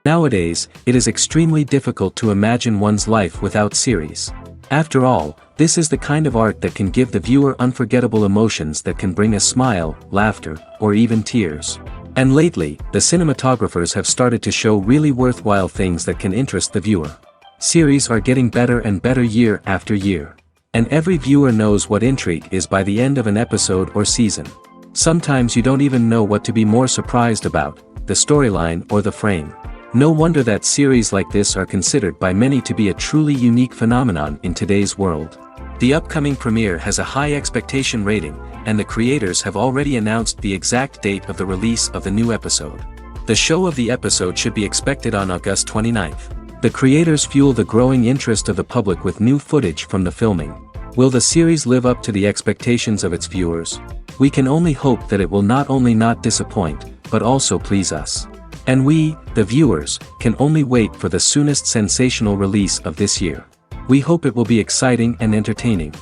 Nowadays, it is extremely difficult to imagine one's life without series. After all, this is the kind of art that can give the viewer unforgettable emotions that can bring a smile, laughter, or even tears. And lately, the cinematographers have started to show really worthwhile things that can interest the viewer. Series are getting better and better year after year. And every viewer knows what intrigue is by the end of an episode or season. Sometimes you don't even know what to be more surprised about, the storyline or the frame. No wonder that series like this are considered by many to be a truly unique phenomenon in today's world. The upcoming premiere has a high expectation rating, and the creators have already announced the exact date of the release of the new episode. The show of the episode should be expected on August 29th. The creators fuel the growing interest of the public with new footage from the filming. Will the series live up to the expectations of its viewers? We can only hope that it will not only not disappoint, but also please us. And we, the viewers, can only wait for the soonest sensational release of this year. We hope it will be exciting and entertaining.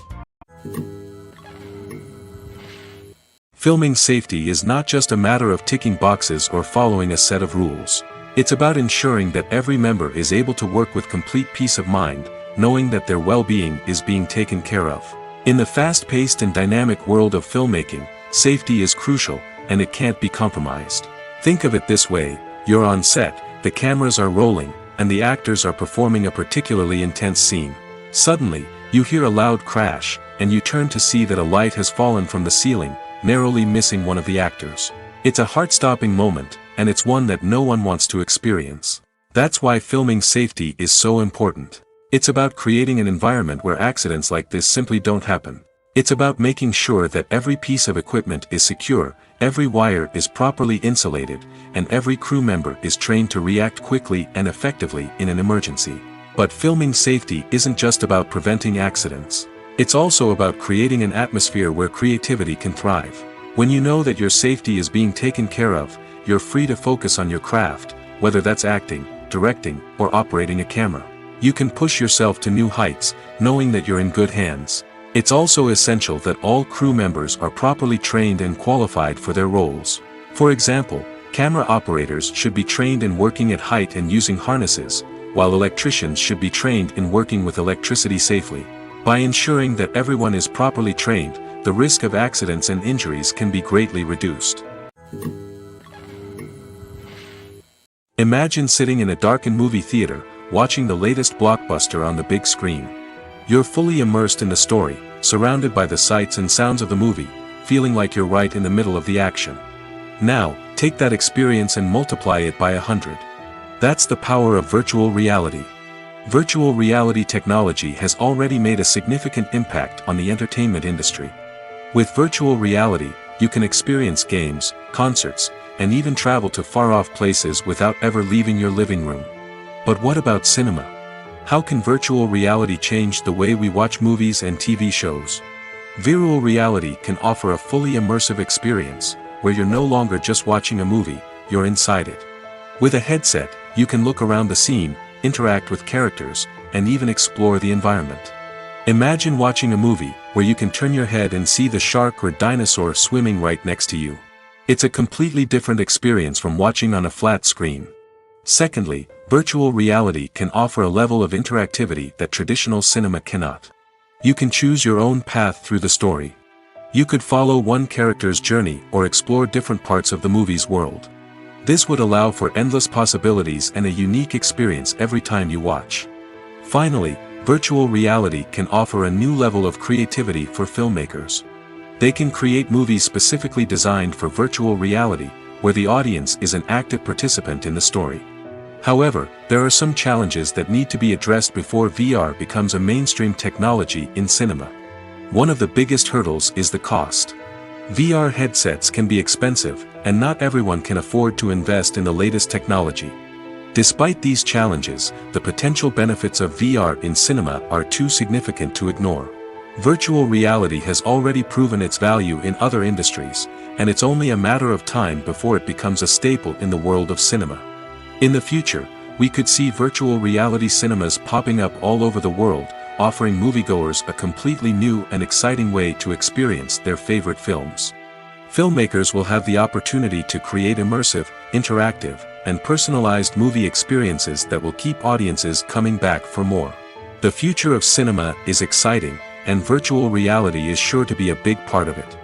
Filming safety is not just a matter of ticking boxes or following a set of rules. It's about ensuring that every member is able to work with complete peace of mind, knowing that their well-being is being taken care of. In the fast-paced and dynamic world of filmmaking, safety is crucial, and it can't be compromised. Think of it this way: you're on set, the cameras are rolling, and the actors are performing a particularly intense scene. Suddenly, you hear a loud crash, and you turn to see that a light has fallen from the ceiling, narrowly missing one of the actors. It's a heart-stopping moment, and it's one that no one wants to experience. That's why filming safety is so important. It's about creating an environment where accidents like this simply don't happen. It's about making sure that every piece of equipment is secure, every wire is properly insulated, and every crew member is trained to react quickly and effectively in an emergency. But filming safety isn't just about preventing accidents. It's also about creating an atmosphere where creativity can thrive. When you know that your safety is being taken care of, you're free to focus on your craft, whether that's acting, directing, or operating a camera. You can push yourself to new heights, knowing that you're in good hands. It's also essential that all crew members are properly trained and qualified for their roles. For example, camera operators should be trained in working at height and using harnesses, while electricians should be trained in working with electricity safely. By ensuring that everyone is properly trained, the risk of accidents and injuries can be greatly reduced. Imagine sitting in a darkened movie theater, watching the latest blockbuster on the big screen. You're fully immersed in the story, surrounded by the sights and sounds of the movie, feeling like you're right in the middle of the action. Now, take that experience and multiply it by 100. That's the power of virtual reality. Virtual reality technology has already made a significant impact on the entertainment industry. With virtual reality, you can experience games, concerts, and even travel to far-off places without ever leaving your living room. But what about cinema? How can virtual reality change the way we watch movies and TV shows? Virtual reality can offer a fully immersive experience, where you're no longer just watching a movie, you're inside it. With a headset, you can look around the scene, interact with characters, and even explore the environment. Imagine watching a movie, where you can turn your head and see the shark or dinosaur swimming right next to you. It's a completely different experience from watching on a flat screen. Secondly, virtual reality can offer a level of interactivity that traditional cinema cannot. You can choose your own path through the story. You could follow one character's journey or explore different parts of the movie's world. This would allow for endless possibilities and a unique experience every time you watch. Finally, virtual reality can offer a new level of creativity for filmmakers. They can create movies specifically designed for virtual reality, where the audience is an active participant in the story. However, there are some challenges that need to be addressed before VR becomes a mainstream technology in cinema. One of the biggest hurdles is the cost. VR headsets can be expensive, and not everyone can afford to invest in the latest technology. Despite these challenges, the potential benefits of VR in cinema are too significant to ignore. Virtual reality has already proven its value in other industries, and it's only a matter of time before it becomes a staple in the world of cinema. In the future, we could see virtual reality cinemas popping up all over the world, offering moviegoers a completely new and exciting way to experience their favorite films. Filmmakers will have the opportunity to create immersive, interactive, and personalized movie experiences that will keep audiences coming back for more. The future of cinema is exciting, and virtual reality is sure to be a big part of it.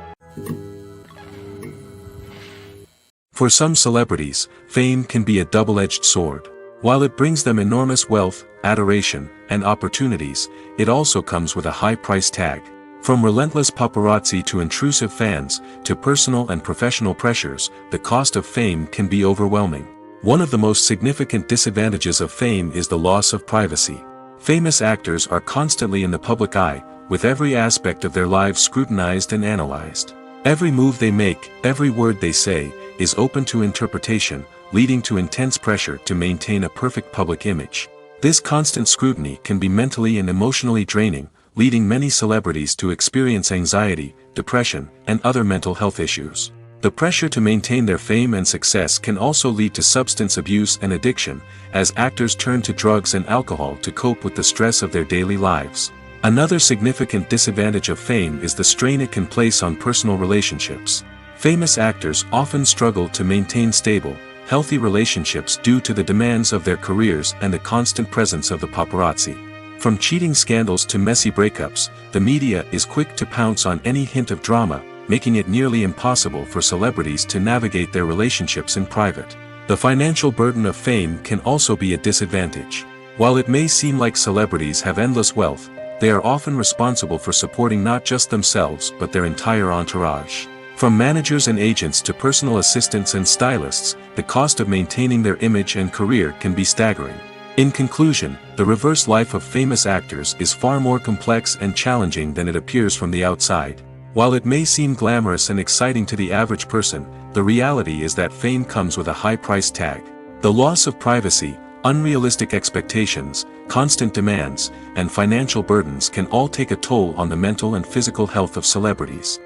For some celebrities, fame can be a double-edged sword. While it brings them enormous wealth, adoration, and opportunities, it also comes with a high price tag. From relentless paparazzi to intrusive fans, to personal and professional pressures, the cost of fame can be overwhelming. One of the most significant disadvantages of fame is the loss of privacy. Famous actors are constantly in the public eye, with every aspect of their lives scrutinized and analyzed. Every move they make, every word they say, is open to interpretation, leading to intense pressure to maintain a perfect public image. This constant scrutiny can be mentally and emotionally draining, leading many celebrities to experience anxiety, depression, and other mental health issues. The pressure to maintain their fame and success can also lead to substance abuse and addiction, as actors turn to drugs and alcohol to cope with the stress of their daily lives. Another significant disadvantage of fame is the strain it can place on personal relationships. Famous actors often struggle to maintain stable, healthy relationships due to the demands of their careers and the constant presence of the paparazzi. From cheating scandals to messy breakups, the media is quick to pounce on any hint of drama, making it nearly impossible for celebrities to navigate their relationships in private. The financial burden of fame can also be a disadvantage. While it may seem like celebrities have endless wealth, they are often responsible for supporting not just themselves but their entire entourage. From managers and agents to personal assistants and stylists, the cost of maintaining their image and career can be staggering. In conclusion, the reverse life of famous actors is far more complex and challenging than it appears from the outside. While it may seem glamorous and exciting to the average person, the reality is that fame comes with a high price tag. The loss of privacy, unrealistic expectations, constant demands, and financial burdens can all take a toll on the mental and physical health of celebrities.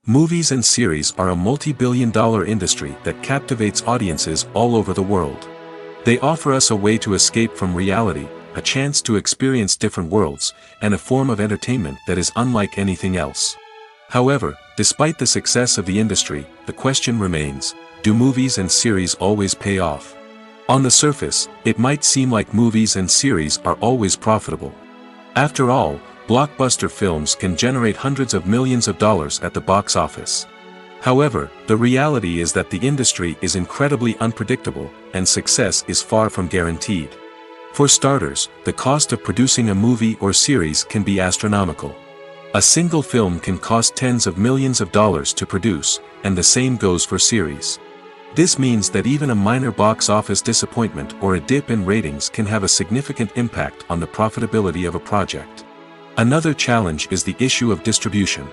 Movies and series are a multi-billion-dollar industry that captivates audiences all over the world. They offer us a way to escape from reality, a chance to experience different worlds, and a form of entertainment that is unlike anything else. However, despite the success of the industry, the question remains, do movies and series always pay off? On the surface, it might seem like movies and series are always profitable. After all, blockbuster films can generate hundreds of millions of dollars at the box office. However, the reality is that the industry is incredibly unpredictable, and success is far from guaranteed. For starters, the cost of producing a movie or series can be astronomical. A single film can cost tens of millions of dollars to produce, and the same goes for series. This means that even a minor box office disappointment or a dip in ratings can have a significant impact on the profitability of a project. Another challenge is the issue of distribution.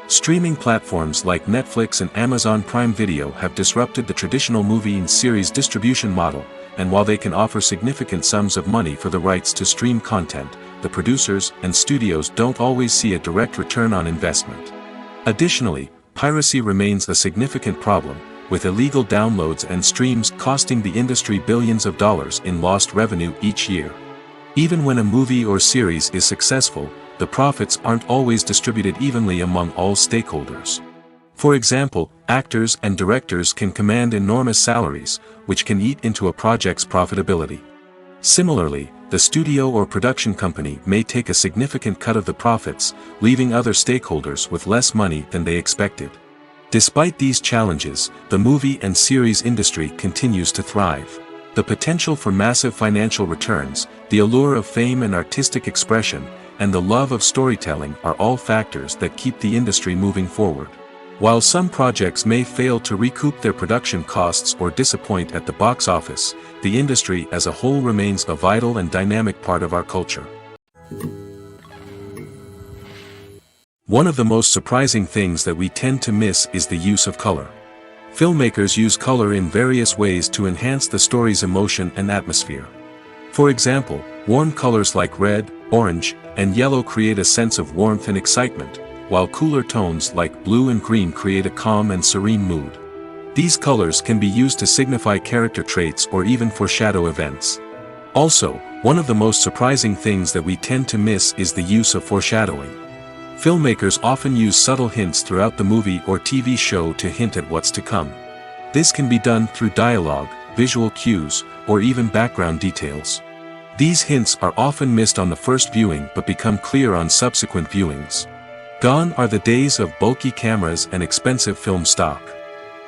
Streaming platforms like Netflix and Amazon Prime Video have disrupted the traditional movie and series distribution model, and while they can offer significant sums of money for the rights to stream content, the producers and studios don't always see a direct return on investment. Additionally, piracy remains a significant problem, with illegal downloads and streams costing the industry billions of dollars in lost revenue each year. Even when a movie or series is successful, the profits aren't always distributed evenly among all stakeholders. For example, actors and directors can command enormous salaries, which can eat into a project's profitability. Similarly, the studio or production company may take a significant cut of the profits, leaving other stakeholders with less money than they expected. Despite these challenges, the movie and series industry continues to thrive. The potential for massive financial returns, the allure of fame and artistic expression, and the love of storytelling are all factors that keep the industry moving forward. While some projects may fail to recoup their production costs or disappoint at the box office, the industry as a whole remains a vital and dynamic part of our culture. One of the most surprising things that we tend to miss is the use of color. Filmmakers use color in various ways to enhance the story's emotion and atmosphere. For example, warm colors like red, orange, and yellow create a sense of warmth and excitement, while cooler tones like blue and green create a calm and serene mood. These colors can be used to signify character traits or even foreshadow events. Also, one of the most surprising things that we tend to miss is the use of foreshadowing. Filmmakers often use subtle hints throughout the movie or TV show to hint at what's to come. This can be done through dialogue, visual cues, or even background details. These hints are often missed on the first viewing but become clear on subsequent viewings. Gone are the days of bulky cameras and expensive film stock.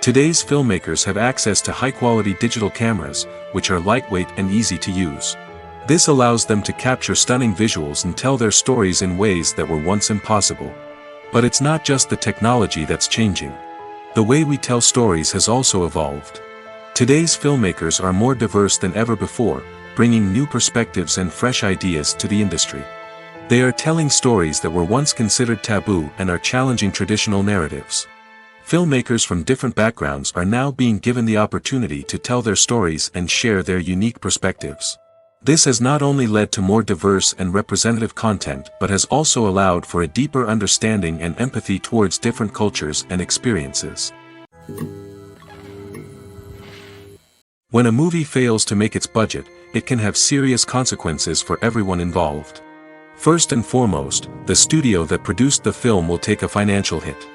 Today's filmmakers have access to high-quality digital cameras, which are lightweight and easy to use. This allows them to capture stunning visuals and tell their stories in ways that were once impossible. But it's not just the technology that's changing. The way we tell stories has also evolved. Today's filmmakers are more diverse than ever before, bringing new perspectives and fresh ideas to the industry. They are telling stories that were once considered taboo and are challenging traditional narratives. Filmmakers from different backgrounds are now being given the opportunity to tell their stories and share their unique perspectives. This has not only led to more diverse and representative content but has also allowed for a deeper understanding and empathy towards different cultures and experiences. When a movie fails to make its budget, it can have serious consequences for everyone involved. First and foremost, the studio that produced the film will take a financial hit.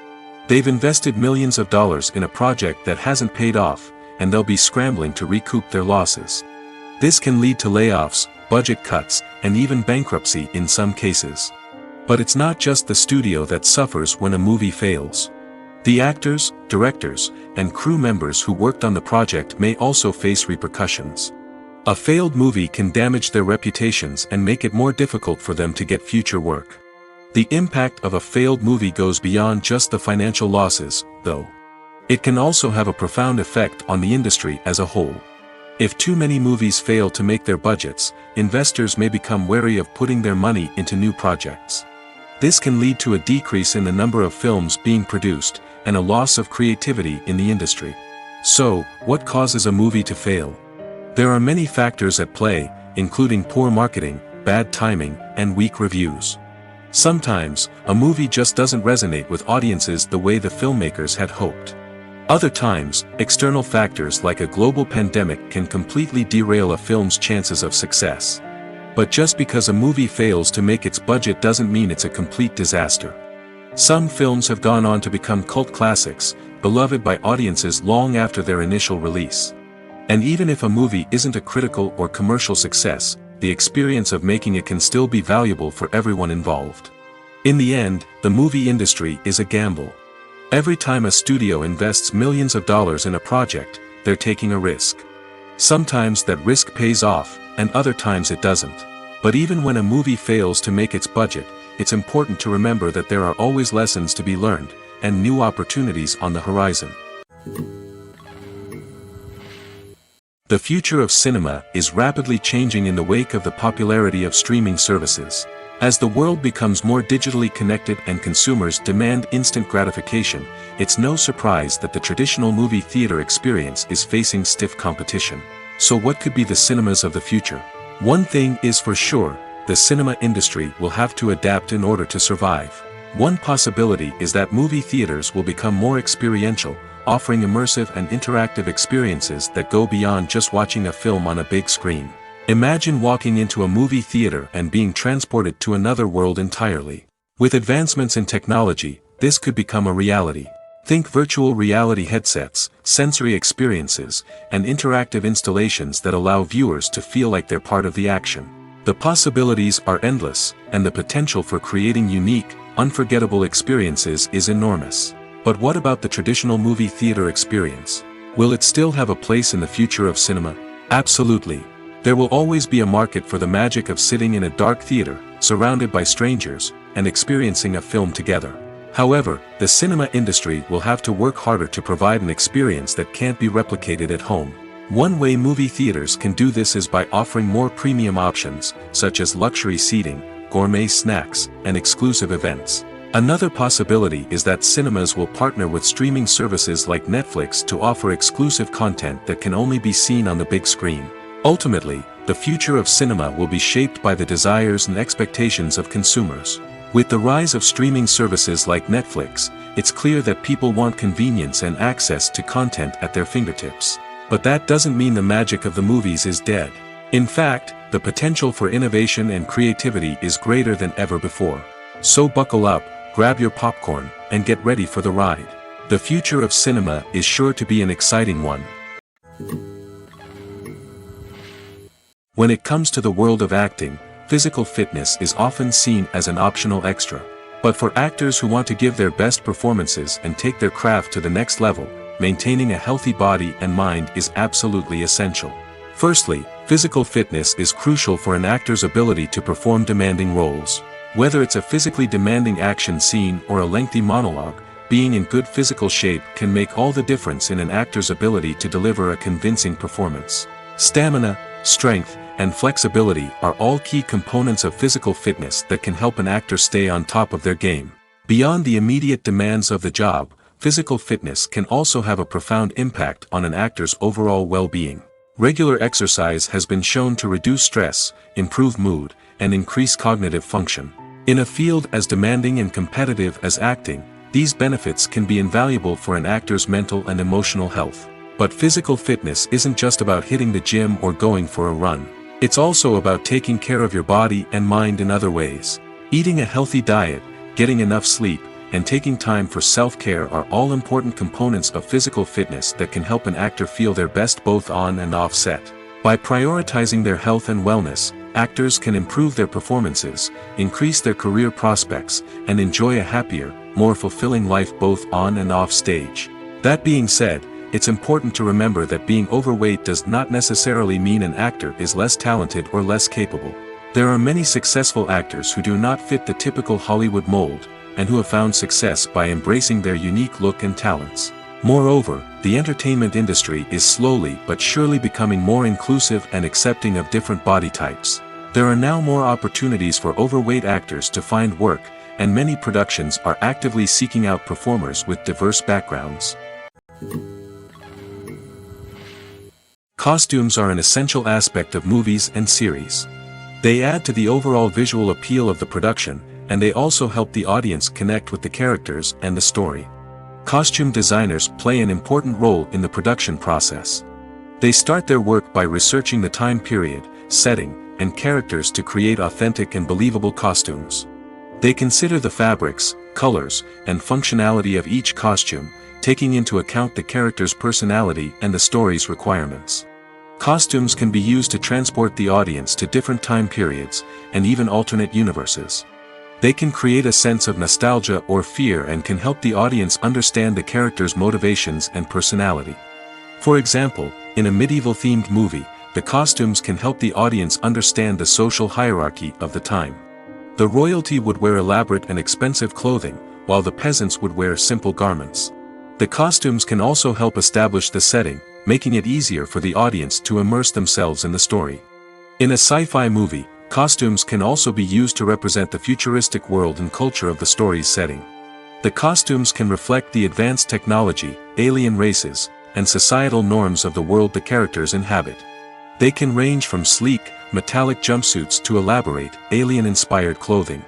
They've invested millions of dollars in a project that hasn't paid off, and they'll be scrambling to recoup their losses. This can lead to layoffs, budget cuts, and even bankruptcy in some cases. But it's not just the studio that suffers when a movie fails. The actors, directors, and crew members who worked on the project may also face repercussions. A failed movie can damage their reputations and make it more difficult for them to get future work. The impact of a failed movie goes beyond just the financial losses, though. It can also have a profound effect on the industry as a whole. If too many movies fail to make their budgets, investors may become wary of putting their money into new projects. This can lead to a decrease in the number of films being produced, and a loss of creativity in the industry. So, what causes a movie to fail? There are many factors at play, including poor marketing, bad timing, and weak reviews. Sometimes, a movie just doesn't resonate with audiences the way the filmmakers had hoped. Other times, external factors like a global pandemic can completely derail a film's chances of success. But just because a movie fails to make its budget doesn't mean it's a complete disaster. Some films have gone on to become cult classics, beloved by audiences long after their initial release. And even if a movie isn't a critical or commercial success, the experience of making it can still be valuable for everyone involved. In the end, the movie industry is a gamble. Every time a studio invests millions of dollars in a project, they're taking a risk. Sometimes that risk pays off, and other times it doesn't. But even when a movie fails to make its budget, it's important to remember that there are always lessons to be learned, and new opportunities on the horizon. The future of cinema is rapidly changing in the wake of the popularity of streaming services. As the world becomes more digitally connected and consumers demand instant gratification, it's no surprise that the traditional movie theater experience is facing stiff competition. So what could be the cinemas of the future? One thing is for sure, the cinema industry will have to adapt in order to survive. One possibility is that movie theaters will become more experiential, offering immersive and interactive experiences that go beyond just watching a film on a big screen. Imagine walking into a movie theater and being transported to another world entirely. With advancements in technology, this could become a reality. Think virtual reality headsets, sensory experiences, and interactive installations that allow viewers to feel like they're part of the action. The possibilities are endless, and the potential for creating unique, unforgettable experiences is enormous. But what about the traditional movie theater experience? Will it still have a place in the future of cinema? Absolutely. There will always be a market for the magic of sitting in a dark theater, surrounded by strangers, and experiencing a film together. However, the cinema industry will have to work harder to provide an experience that can't be replicated at home. One way movie theaters can do this is by offering more premium options, such as luxury seating, gourmet snacks, and exclusive events. Another possibility is that cinemas will partner with streaming services like Netflix to offer exclusive content that can only be seen on the big screen. Ultimately, the future of cinema will be shaped by the desires and expectations of consumers. With the rise of streaming services like Netflix, it's clear that people want convenience and access to content at their fingertips. But that doesn't mean the magic of the movies is dead. In fact, the potential for innovation and creativity is greater than ever before. So buckle up, grab your popcorn, and get ready for the ride. The future of cinema is sure to be an exciting one. When it comes to the world of acting, physical fitness is often seen as an optional extra. But for actors who want to give their best performances and take their craft to the next level, maintaining a healthy body and mind is absolutely essential. Firstly, physical fitness is crucial for an actor's ability to perform demanding roles. Whether it's a physically demanding action scene or a lengthy monologue, being in good physical shape can make all the difference in an actor's ability to deliver a convincing performance. Stamina, strength, and flexibility are all key components of physical fitness that can help an actor stay on top of their game. Beyond the immediate demands of the job, physical fitness can also have a profound impact on an actor's overall well-being. Regular exercise has been shown to reduce stress, improve mood, and increase cognitive function. In a field as demanding and competitive as acting, these benefits can be invaluable for an actor's mental and emotional health. But physical fitness isn't just about hitting the gym or going for a run. It's also about taking care of your body and mind in other ways. Eating a healthy diet, getting enough sleep, and taking time for self-care are all important components of physical fitness that can help an actor feel their best both on and off set. By prioritizing their health and wellness, actors can improve their performances, increase their career prospects, and enjoy a happier, more fulfilling life both on and off stage. That being said, it's important to remember that being overweight does not necessarily mean an actor is less talented or less capable. There are many successful actors who do not fit the typical Hollywood mold, and who have found success by embracing their unique look and talents. Moreover, the entertainment industry is slowly but surely becoming more inclusive and accepting of different body types. There are now more opportunities for overweight actors to find work, and many productions are actively seeking out performers with diverse backgrounds. Costumes are an essential aspect of movies and series. They add to the overall visual appeal of the production, and they also help the audience connect with the characters and the story. Costume designers play an important role in the production process. They start their work by researching the time period, setting, and characters to create authentic and believable costumes. They consider the fabrics, colors, and functionality of each costume, taking into account the character's personality and the story's requirements. Costumes can be used to transport the audience to different time periods, and even alternate universes. They can create a sense of nostalgia or fear and can help the audience understand the character's motivations and personality. For example, in a medieval-themed movie, the costumes can help the audience understand the social hierarchy of the time. The royalty would wear elaborate and expensive clothing, while the peasants would wear simple garments. The costumes can also help establish the setting, making it easier for the audience to immerse themselves in the story. In a sci-fi movie, costumes can also be used to represent the futuristic world and culture of the story's setting. The costumes can reflect the advanced technology, alien races, and societal norms of the world the characters inhabit. They can range from sleek, metallic jumpsuits to elaborate, alien-inspired clothing.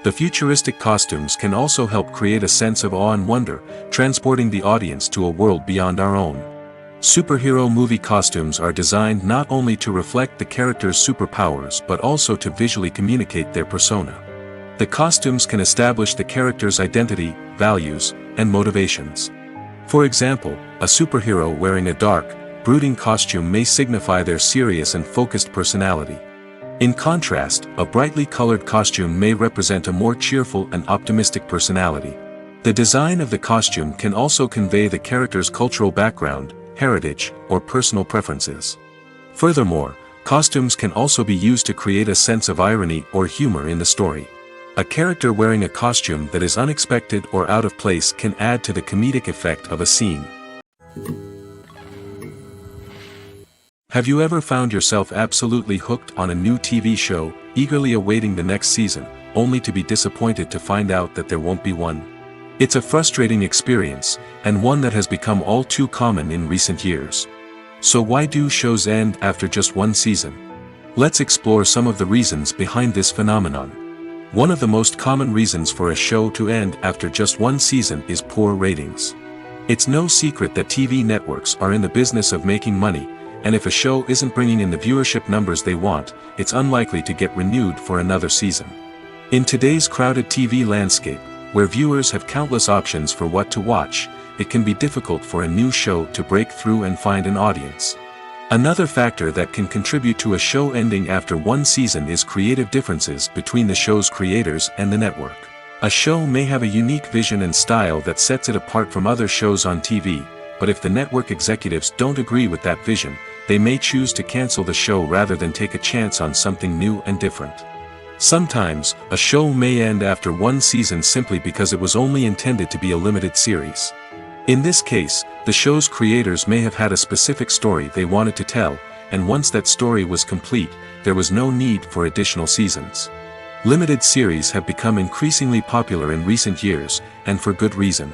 The futuristic costumes can also help create a sense of awe and wonder, transporting the audience to a world beyond our own. Superhero movie costumes are designed not only to reflect the character's superpowers but also to visually communicate their persona. The costumes can establish the character's identity, values, and motivations. For example, a superhero wearing a dark, brooding costume may signify their serious and focused personality. In contrast, a brightly colored costume may represent a more cheerful and optimistic personality. The design of the costume can also convey the character's cultural background, heritage, or personal preferences. Furthermore, costumes can also be used to create a sense of irony or humor in the story. A character wearing a costume that is unexpected or out of place can add to the comedic effect of a scene. Have you ever found yourself absolutely hooked on a new TV show, eagerly awaiting the next season, only to be disappointed to find out that there won't be one? It's a frustrating experience, and one that has become all too common in recent years. So why do shows end after just one season? Let's explore some of the reasons behind this phenomenon. One of the most common reasons for a show to end after just one season is poor ratings. It's no secret that TV networks are in the business of making money, and if a show isn't bringing in the viewership numbers they want, it's unlikely to get renewed for another season. In today's crowded TV landscape, where viewers have countless options for what to watch, it can be difficult for a new show to break through and find an audience. Another factor that can contribute to a show ending after one season is creative differences between the show's creators and the network. A show may have a unique vision and style that sets it apart from other shows on TV, but if the network executives don't agree with that vision, they may choose to cancel the show rather than take a chance on something new and different. Sometimes, a show may end after one season simply because it was only intended to be a limited series. In this case, the show's creators may have had a specific story they wanted to tell, and once that story was complete, there was no need for additional seasons. Limited series have become increasingly popular in recent years, and for good reason.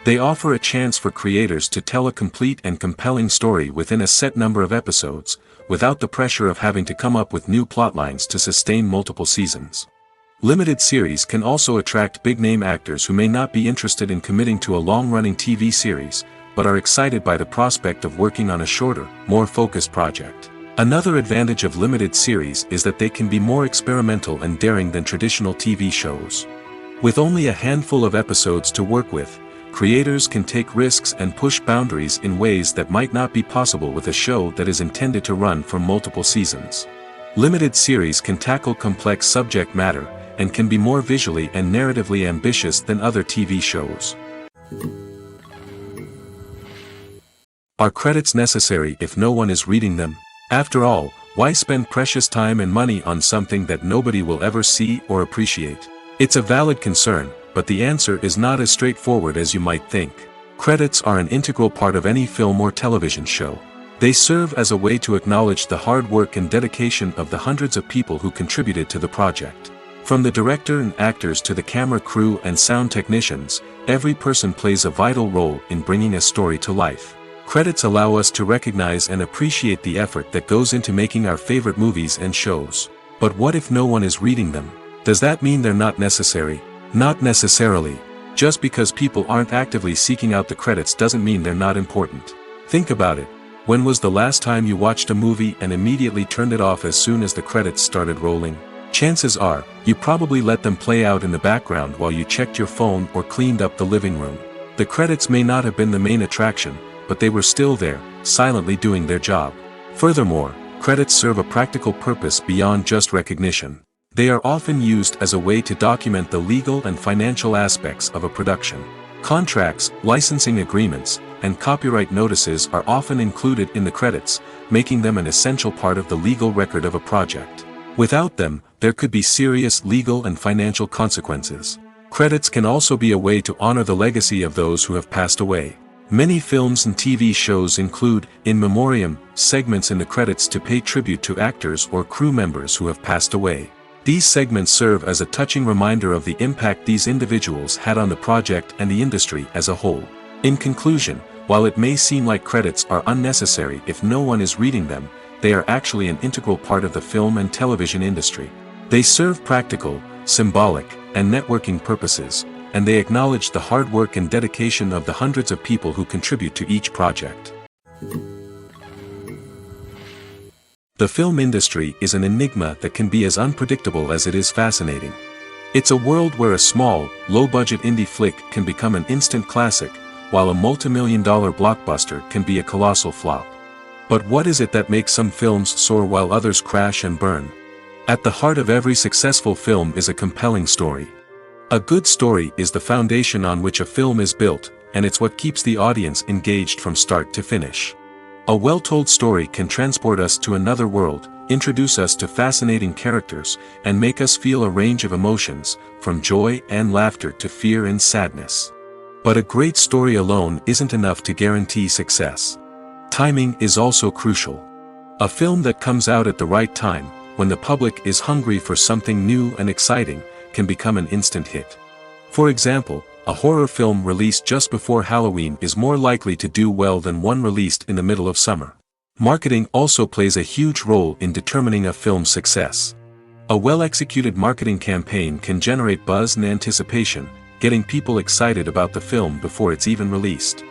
They offer a chance for creators to tell a complete and compelling story within a set number of episodes, without the pressure of having to come up with new plotlines to sustain multiple seasons. Limited series can also attract big-name actors who may not be interested in committing to a long-running TV series, but are excited by the prospect of working on a shorter, more focused project. Another advantage of limited series is that they can be more experimental and daring than traditional TV shows. With only a handful of episodes to work with, creators can take risks and push boundaries in ways that might not be possible with a show that is intended to run for multiple seasons. Limited series can tackle complex subject matter, and can be more visually and narratively ambitious than other TV shows. Are credits necessary if no one is reading them? After all, why spend precious time and money on something that nobody will ever see or appreciate? It's a valid concern, but the answer is not as straightforward as you might think. Credits are an integral part of any film or television show. They serve as a way to acknowledge the hard work and dedication of the hundreds of people who contributed to the project. From the director and actors to the camera crew and sound technicians, every person plays a vital role in bringing a story to life. Credits allow us to recognize and appreciate the effort that goes into making our favorite movies and shows. But what if no one is reading them? Does that mean they're not necessary? Not necessarily. Just because people aren't actively seeking out the credits doesn't mean they're not important. Think about it. When was the last time you watched a movie and immediately turned it off as soon as the credits started rolling? Chances are, you probably let them play out in the background while you checked your phone or cleaned up the living room. The credits may not have been the main attraction, but they were still there, silently doing their job. Furthermore, credits serve a practical purpose beyond just recognition. They are often used as a way to document the legal and financial aspects of a production. Contracts, licensing agreements, and copyright notices are often included in the credits, making them an essential part of the legal record of a project. Without them, there could be serious legal and financial consequences. Credits can also be a way to honor the legacy of those who have passed away. Many films and TV shows include, in memoriam, segments in the credits to pay tribute to actors or crew members who have passed away. These segments serve as a touching reminder of the impact these individuals had on the project and the industry as a whole. In conclusion, while it may seem like credits are unnecessary if no one is reading them, they are actually an integral part of the film and television industry. They serve practical, symbolic, and networking purposes, and they acknowledge the hard work and dedication of the hundreds of people who contribute to each project. The film industry is an enigma that can be as unpredictable as it is fascinating. It's a world where a small, low-budget indie flick can become an instant classic, while a multi-million-dollar blockbuster can be a colossal flop. But what is it that makes some films soar while others crash and burn? At the heart of every successful film is a compelling story. A good story is the foundation on which a film is built, and it's what keeps the audience engaged from start to finish. A well-told story can transport us to another world, introduce us to fascinating characters, and make us feel a range of emotions, from joy and laughter to fear and sadness. But a great story alone isn't enough to guarantee success. Timing is also crucial. A film that comes out at the right time, when the public is hungry for something new and exciting, can become an instant hit. For example, a horror film released just before Halloween is more likely to do well than one released in the middle of summer. Marketing also plays a huge role in determining a film's success. A well-executed marketing campaign can generate buzz and anticipation, getting people excited about the film before it's even released.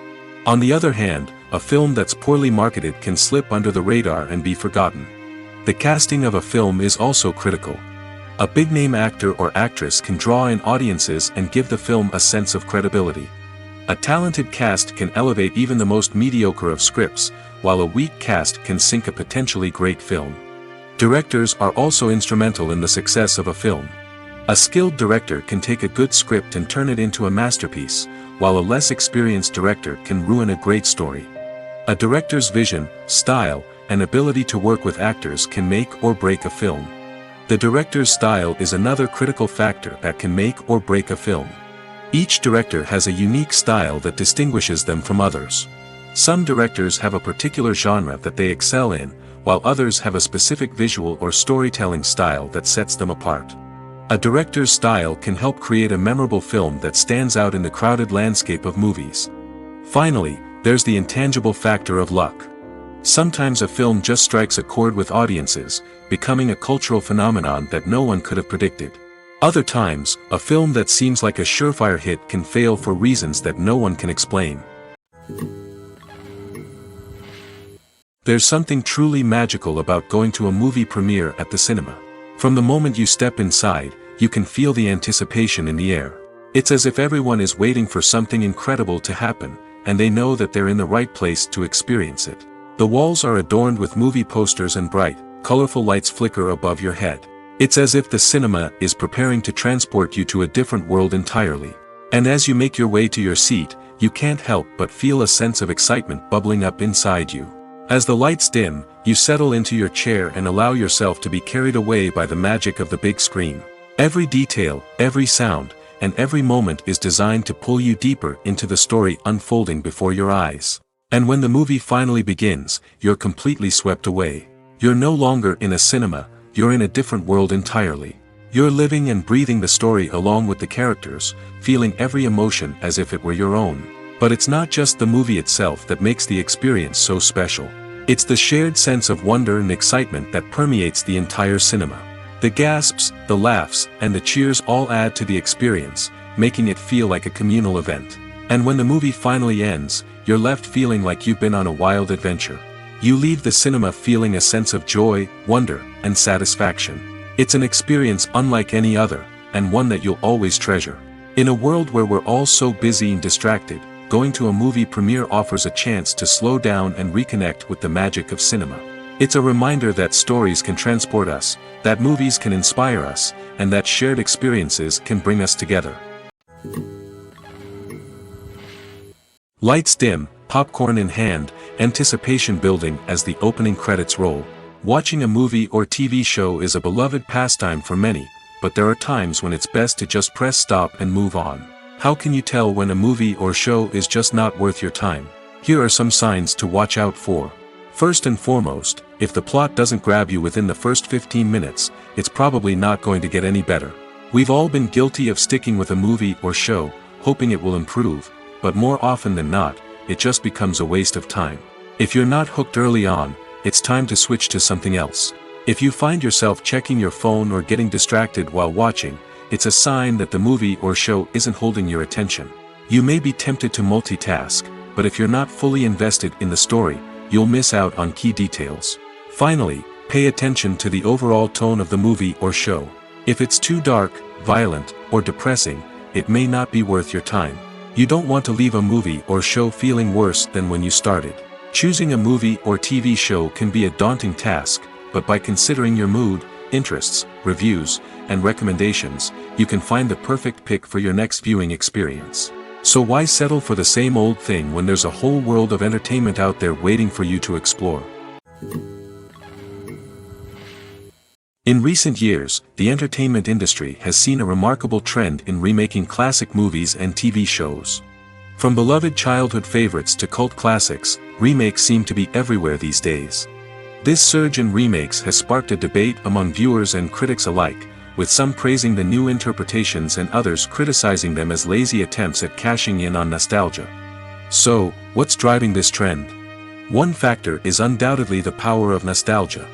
On the other hand, a film that's poorly marketed can slip under the radar and be forgotten. The casting of a film is also critical. A big-name actor or actress can draw in audiences and give the film a sense of credibility. A talented cast can elevate even the most mediocre of scripts, while a weak cast can sink a potentially great film. Directors are also instrumental in the success of a film. A skilled director can take a good script and turn it into a masterpiece, while a less experienced director can ruin a great story. A director's vision, style, and ability to work with actors can make or break a film. The director's style is another critical factor that can make or break a film. Each director has a unique style that distinguishes them from others. Some directors have a particular genre that they excel in, while others have a specific visual or storytelling style that sets them apart. A director's style can help create a memorable film that stands out in the crowded landscape of movies. Finally, there's the intangible factor of luck. Sometimes a film just strikes a chord with audiences, becoming a cultural phenomenon that no one could have predicted. Other times, a film that seems like a surefire hit can fail for reasons that no one can explain. There's something truly magical about going to a movie premiere at the cinema. From the moment you step inside, you can feel the anticipation in the air. It's as if everyone is waiting for something incredible to happen, and they know that they're in the right place to experience it. The walls are adorned with movie posters and bright, colorful lights flicker above your head. It's as if the cinema is preparing to transport you to a different world entirely. And as you make your way to your seat, you can't help but feel a sense of excitement bubbling up inside you. As the lights dim, you settle into your chair and allow yourself to be carried away by the magic of the big screen. Every detail, every sound, and every moment is designed to pull you deeper into the story unfolding before your eyes. And when the movie finally begins, you're completely swept away. You're no longer in a cinema, you're in a different world entirely. You're living and breathing the story along with the characters, feeling every emotion as if it were your own. But it's not just the movie itself that makes the experience so special. It's the shared sense of wonder and excitement that permeates the entire cinema. The gasps, the laughs, and the cheers all add to the experience, making it feel like a communal event. And when the movie finally ends, you're left feeling like you've been on a wild adventure. You leave the cinema feeling a sense of joy, wonder, and satisfaction. It's an experience unlike any other, and one that you'll always treasure. In a world where we're all so busy and distracted, going to a movie premiere offers a chance to slow down and reconnect with the magic of cinema. It's a reminder that stories can transport us, that movies can inspire us, and that shared experiences can bring us together. Lights dim, popcorn in hand, anticipation building as the opening credits roll. Watching a movie or TV show is a beloved pastime for many, but there are times when it's best to just press stop and move on. How can you tell when a movie or show is just not worth your time? Here are some signs to watch out for. First and foremost, if the plot doesn't grab you within the first 15 minutes, it's probably not going to get any better. We've all been guilty of sticking with a movie or show, hoping it will improve, but more often than not, it just becomes a waste of time. If you're not hooked early on, it's time to switch to something else. If you find yourself checking your phone or getting distracted while watching, it's a sign that the movie or show isn't holding your attention. You may be tempted to multitask, but if you're not fully invested in the story, you'll miss out on key details. Finally, pay attention to the overall tone of the movie or show. If it's too dark, violent, or depressing, it may not be worth your time. You don't want to leave a movie or show feeling worse than when you started. Choosing a movie or TV show can be a daunting task, but by considering your mood, interests, reviews, and recommendations, you can find the perfect pick for your next viewing experience. So why settle for the same old thing when there's a whole world of entertainment out there waiting for you to explore? In recent years, the entertainment industry has seen a remarkable trend in remaking classic movies and TV shows. From beloved childhood favorites to cult classics, remakes seem to be everywhere these days. This surge in remakes has sparked a debate among viewers and critics alike, with some praising the new interpretations and others criticizing them as lazy attempts at cashing in on nostalgia. So, what's driving this trend? One factor is undoubtedly the power of nostalgia.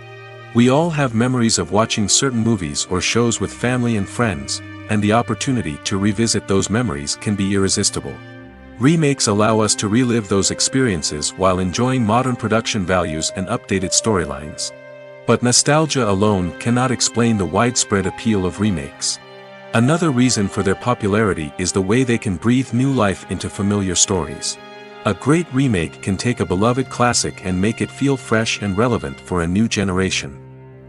We all have memories of watching certain movies or shows with family and friends, and the opportunity to revisit those memories can be irresistible. Remakes allow us to relive those experiences while enjoying modern production values and updated storylines. But nostalgia alone cannot explain the widespread appeal of remakes. Another reason for their popularity is the way they can breathe new life into familiar stories. A great remake can take a beloved classic and make it feel fresh and relevant for a new generation.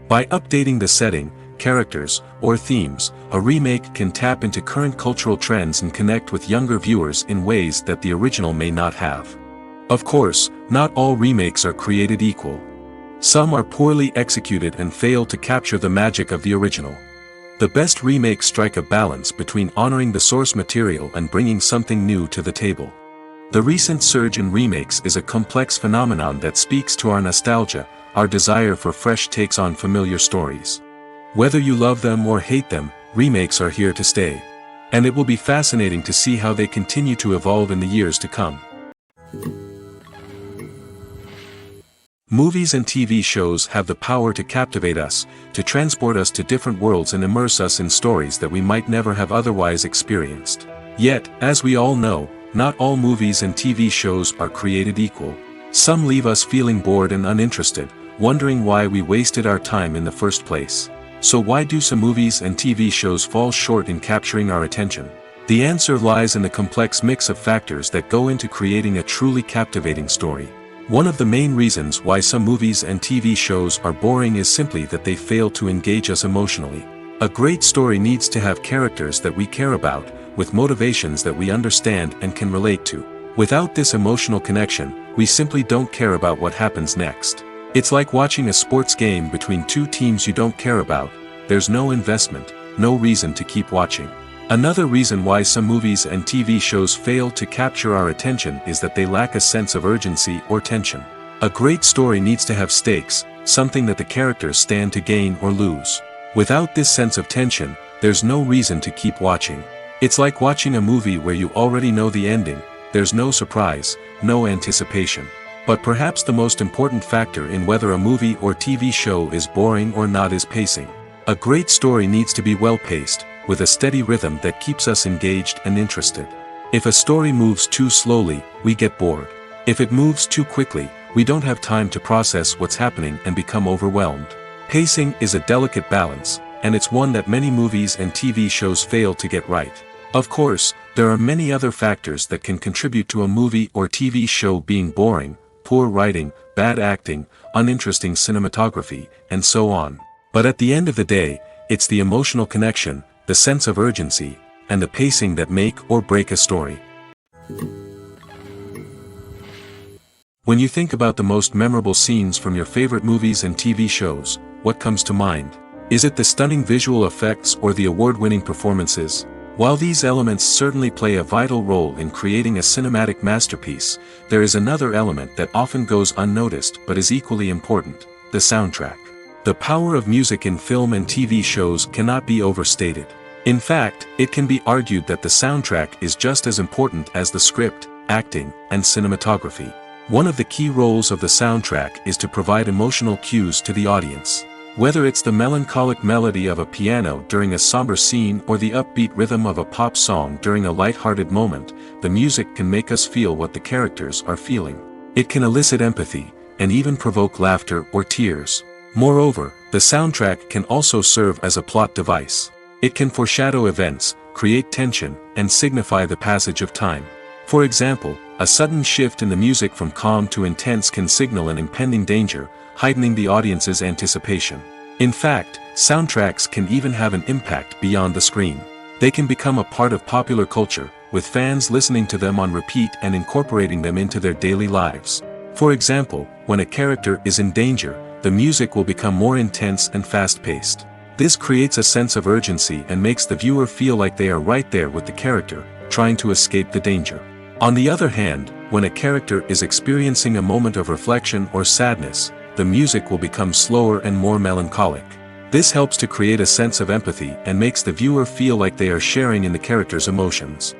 By updating the setting, characters, or themes, a remake can tap into current cultural trends and connect with younger viewers in ways that the original may not have. Of course, not all remakes are created equal. Some are poorly executed and fail to capture the magic of the original. The best remakes strike a balance between honoring the source material and bringing something new to the table. The recent surge in remakes is a complex phenomenon that speaks to our nostalgia, our desire for fresh takes on familiar stories. Whether you love them or hate them, remakes are here to stay. And it will be fascinating to see how they continue to evolve in the years to come. Movies and TV shows have the power to captivate us, to transport us to different worlds and immerse us in stories that we might never have otherwise experienced. Yet, as we all know, not all movies and TV shows are created equal. Some leave us feeling bored and uninterested, wondering why we wasted our time in the first place. So why do some movies and TV shows fall short in capturing our attention? The answer lies in the complex mix of factors that go into creating a truly captivating story. One of the main reasons why some movies and TV shows are boring is simply that they fail to engage us emotionally. A great story needs to have characters that we care about, with motivations that we understand and can relate to. Without this emotional connection, we simply don't care about what happens next. It's like watching a sports game between two teams you don't care about. There's no investment, no reason to keep watching. Another reason why some movies and TV shows fail to capture our attention is that they lack a sense of urgency or tension. A great story needs to have stakes, something that the characters stand to gain or lose. Without this sense of tension, there's no reason to keep watching. It's like watching a movie where you already know the ending. There's no surprise, no anticipation. But perhaps the most important factor in whether a movie or TV show is boring or not is pacing. A great story needs to be well-paced, with a steady rhythm that keeps us engaged and interested. If a story moves too slowly, we get bored. If it moves too quickly, we don't have time to process what's happening and become overwhelmed. Pacing is a delicate balance, and it's one that many movies and TV shows fail to get right. Of course, there are many other factors that can contribute to a movie or TV show being boring: poor writing, bad acting, uninteresting cinematography, and so on. But at the end of the day, it's the emotional connection, the sense of urgency, and the pacing that make or break a story. When you think about the most memorable scenes from your favorite movies and TV shows, what comes to mind? Is it the stunning visual effects or the award-winning performances? While these elements certainly play a vital role in creating a cinematic masterpiece, there is another element that often goes unnoticed but is equally important: the soundtrack. The power of music in film and TV shows cannot be overstated. In fact, it can be argued that the soundtrack is just as important as the script, acting, and cinematography. One of the key roles of the soundtrack is to provide emotional cues to the audience. Whether it's the melancholic melody of a piano during a somber scene or the upbeat rhythm of a pop song during a light-hearted moment, the music can make us feel what the characters are feeling. It can elicit empathy, and even provoke laughter or tears. Moreover, the soundtrack can also serve as a plot device. It can foreshadow events, create tension, and signify the passage of time. For example, a sudden shift in the music from calm to intense can signal an impending danger, heightening the audience's anticipation. In fact, soundtracks can even have an impact beyond the screen. They can become a part of popular culture, with fans listening to them on repeat and incorporating them into their daily lives. For example, when a character is in danger, the music will become more intense and fast-paced. This creates a sense of urgency and makes the viewer feel like they are right there with the character, trying to escape the danger. On the other hand, when a character is experiencing a moment of reflection or sadness, the music will become slower and more melancholic. This helps to create a sense of empathy and makes the viewer feel like they are sharing in the character's emotions.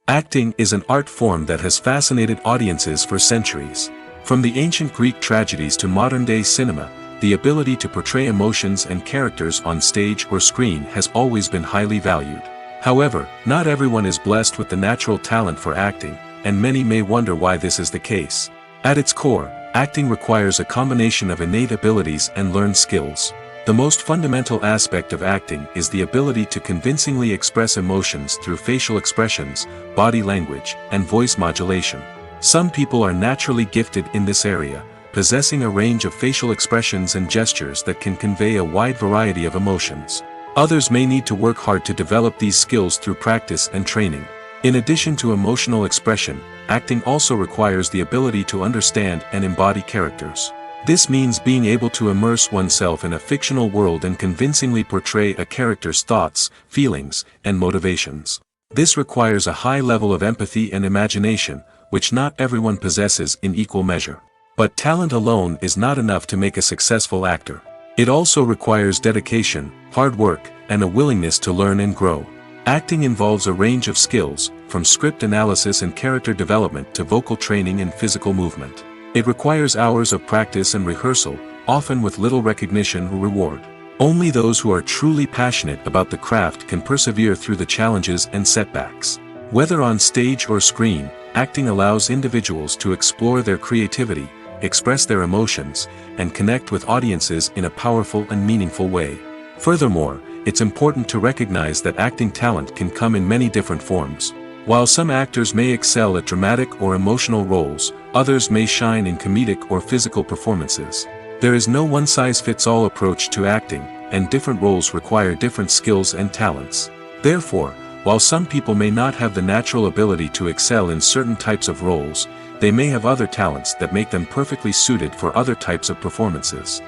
Acting is an art form that has fascinated audiences for centuries. From the ancient Greek tragedies to modern-day cinema, the ability to portray emotions and characters on stage or screen has always been highly valued. However, not everyone is blessed with the natural talent for acting, and many may wonder why this is the case. At its core, acting requires a combination of innate abilities and learned skills. The most fundamental aspect of acting is the ability to convincingly express emotions through facial expressions, body language, and voice modulation. Some people are naturally gifted in this area, possessing a range of facial expressions and gestures that can convey a wide variety of emotions. Others may need to work hard to develop these skills through practice and training. In addition to emotional expression, acting also requires the ability to understand and embody characters. This means being able to immerse oneself in a fictional world and convincingly portray a character's thoughts, feelings, and motivations. This requires a high level of empathy and imagination, which not everyone possesses in equal measure. But talent alone is not enough to make a successful actor. It also requires dedication, hard work, and a willingness to learn and grow. Acting involves a range of skills, from script analysis and character development to vocal training and physical movement. It requires hours of practice and rehearsal, often with little recognition or reward. Only those who are truly passionate about the craft can persevere through the challenges and setbacks. Whether on stage or screen, acting allows individuals to explore their creativity, express their emotions, and connect with audiences in a powerful and meaningful way. Furthermore, it's important to recognize that acting talent can come in many different forms. While some actors may excel at dramatic or emotional roles, others may shine in comedic or physical performances. There is no one-size-fits-all approach to acting, and different roles require different skills and talents. Therefore, while some people may not have the natural ability to excel in certain types of roles, they may have other talents that make them perfectly suited for other types of performances.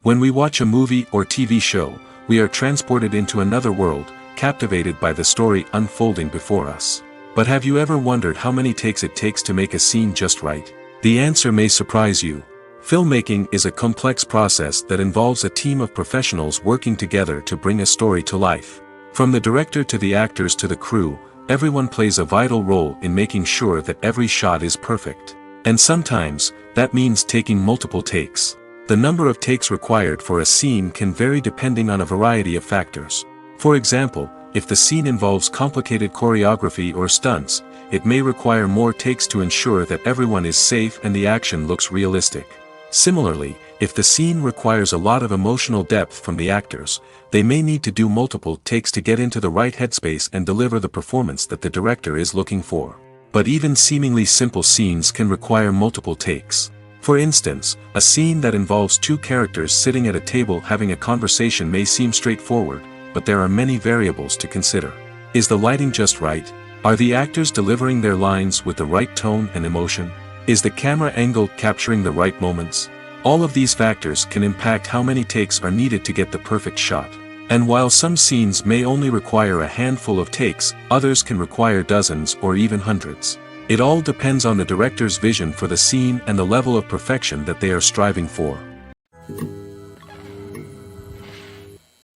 When we watch a movie or TV show, we are transported into another world, captivated by the story unfolding before us. But have you ever wondered how many takes it takes to make a scene just right? The answer may surprise you. Filmmaking is a complex process that involves a team of professionals working together to bring a story to life. From the director to the actors to the crew, everyone plays a vital role in making sure that every shot is perfect. And sometimes, that means taking multiple takes. The number of takes required for a scene can vary depending on a variety of factors. For example, if the scene involves complicated choreography or stunts, it may require more takes to ensure that everyone is safe and the action looks realistic. Similarly, if the scene requires a lot of emotional depth from the actors, they may need to do multiple takes to get into the right headspace and deliver the performance that the director is looking for. But even seemingly simple scenes can require multiple takes. For instance, a scene that involves two characters sitting at a table having a conversation may seem straightforward, but there are many variables to consider. Is the lighting just right? Are the actors delivering their lines with the right tone and emotion? Is the camera angle capturing the right moments? All of these factors can impact how many takes are needed to get the perfect shot. And while some scenes may only require a handful of takes, others can require dozens or even hundreds. It all depends on the director's vision for the scene and the level of perfection that they are striving for.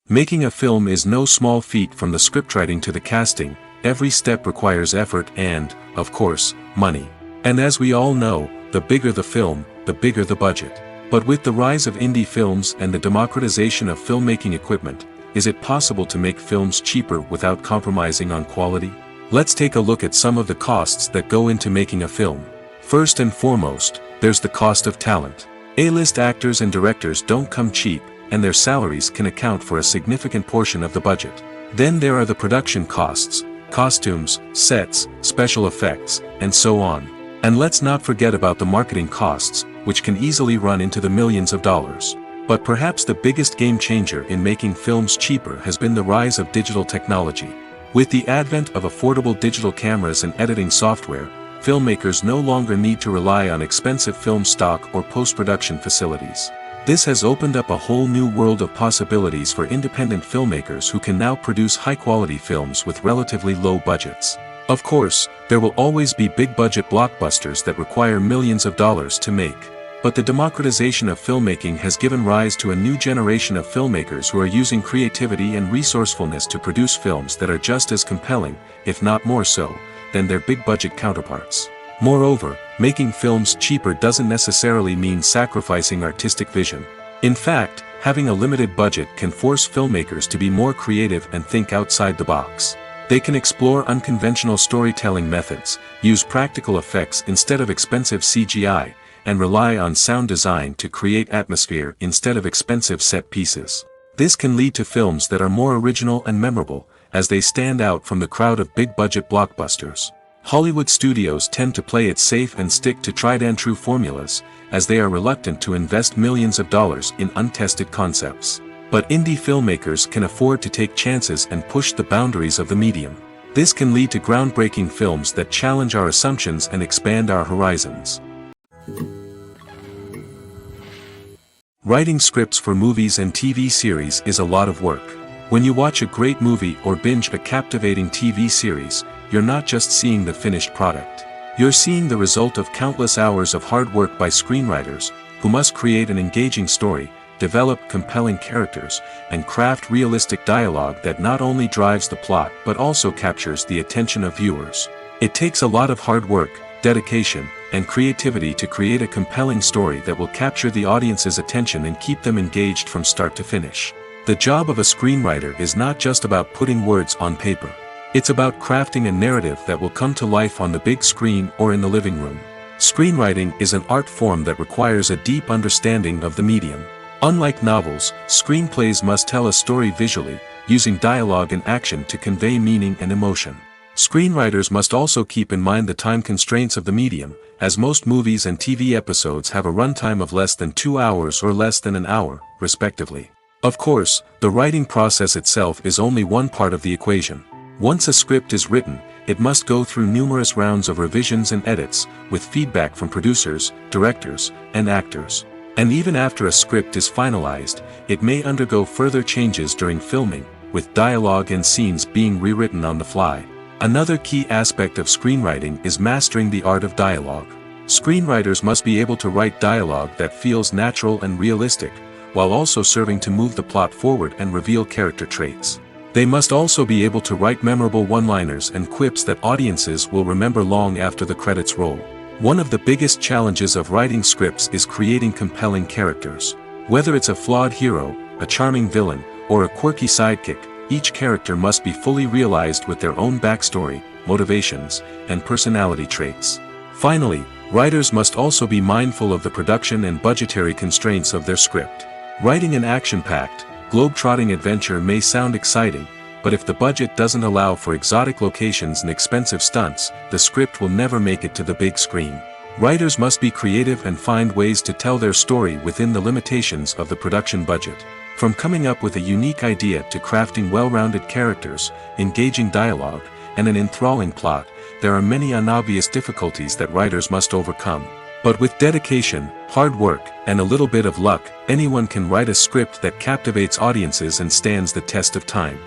Making a film is no small feat. From the scriptwriting to the casting, every step requires effort and, of course, money. And as we all know, the bigger the film, the bigger the budget. But with the rise of indie films and the democratization of filmmaking equipment, is it possible to make films cheaper without compromising on quality? Let's take a look at some of the costs that go into making a film. First and foremost, there's the cost of talent. A-list actors and directors don't come cheap, and their salaries can account for a significant portion of the budget. Then there are the production costs, costumes, sets, special effects, and so on. And let's not forget about the marketing costs, which can easily run into the millions of dollars. But perhaps the biggest game changer in making films cheaper has been the rise of digital technology. With the advent of affordable digital cameras and editing software, filmmakers no longer need to rely on expensive film stock or post-production facilities. This has opened up a whole new world of possibilities for independent filmmakers who can now produce high-quality films with relatively low budgets. Of course, there will always be big-budget blockbusters that require millions of dollars to make. But the democratization of filmmaking has given rise to a new generation of filmmakers who are using creativity and resourcefulness to produce films that are just as compelling, if not more so, than their big-budget counterparts. Moreover, making films cheaper doesn't necessarily mean sacrificing artistic vision. In fact, having a limited budget can force filmmakers to be more creative and think outside the box. They can explore unconventional storytelling methods, use practical effects instead of expensive CGI, and rely on sound design to create atmosphere instead of expensive set pieces. This can lead to films that are more original and memorable, as they stand out from the crowd of big-budget blockbusters. Hollywood studios tend to play it safe and stick to tried-and-true formulas, as they are reluctant to invest millions of dollars in untested concepts. But indie filmmakers can afford to take chances and push the boundaries of the medium. This can lead to groundbreaking films that challenge our assumptions and expand our horizons. Writing scripts for movies and TV series is a lot of work. When you watch a great movie or binge a captivating TV series, you're not just seeing the finished product. You're seeing the result of countless hours of hard work by screenwriters, who must create an engaging story, develop compelling characters, and craft realistic dialogue that not only drives the plot but also captures the attention of viewers. It takes a lot of hard work, dedication, and creativity to create a compelling story that will capture the audience's attention and keep them engaged from start to finish. The job of a screenwriter is not just about putting words on paper. It's about crafting a narrative that will come to life on the big screen or in the living room. Screenwriting is an art form that requires a deep understanding of the medium. Unlike novels, screenplays must tell a story visually, using dialogue and action to convey meaning and emotion. Screenwriters must also keep in mind the time constraints of the medium, as most movies and TV episodes have a runtime of less than 2 hours or less than an hour, respectively. Of course, the writing process itself is only one part of the equation. Once a script is written, it must go through numerous rounds of revisions and edits, with feedback from producers, directors, and actors. And even after a script is finalized, it may undergo further changes during filming, with dialogue and scenes being rewritten on the fly. Another key aspect of screenwriting is mastering the art of dialogue. Screenwriters must be able to write dialogue that feels natural and realistic, while also serving to move the plot forward and reveal character traits. They must also be able to write memorable one-liners and quips that audiences will remember long after the credits roll. One of the biggest challenges of writing scripts is creating compelling characters. Whether it's a flawed hero, a charming villain, or a quirky sidekick, each character must be fully realized with their own backstory, motivations, and personality traits. Finally, writers must also be mindful of the production and budgetary constraints of their script. Writing an action-packed, globe-trotting adventure may sound exciting, but if the budget doesn't allow for exotic locations and expensive stunts, the script will never make it to the big screen. Writers must be creative and find ways to tell their story within the limitations of the production budget. From coming up with a unique idea to crafting well-rounded characters, engaging dialogue, and an enthralling plot, there are many unobvious difficulties that writers must overcome. But with dedication, hard work, and a little bit of luck, anyone can write a script that captivates audiences and stands the test of time.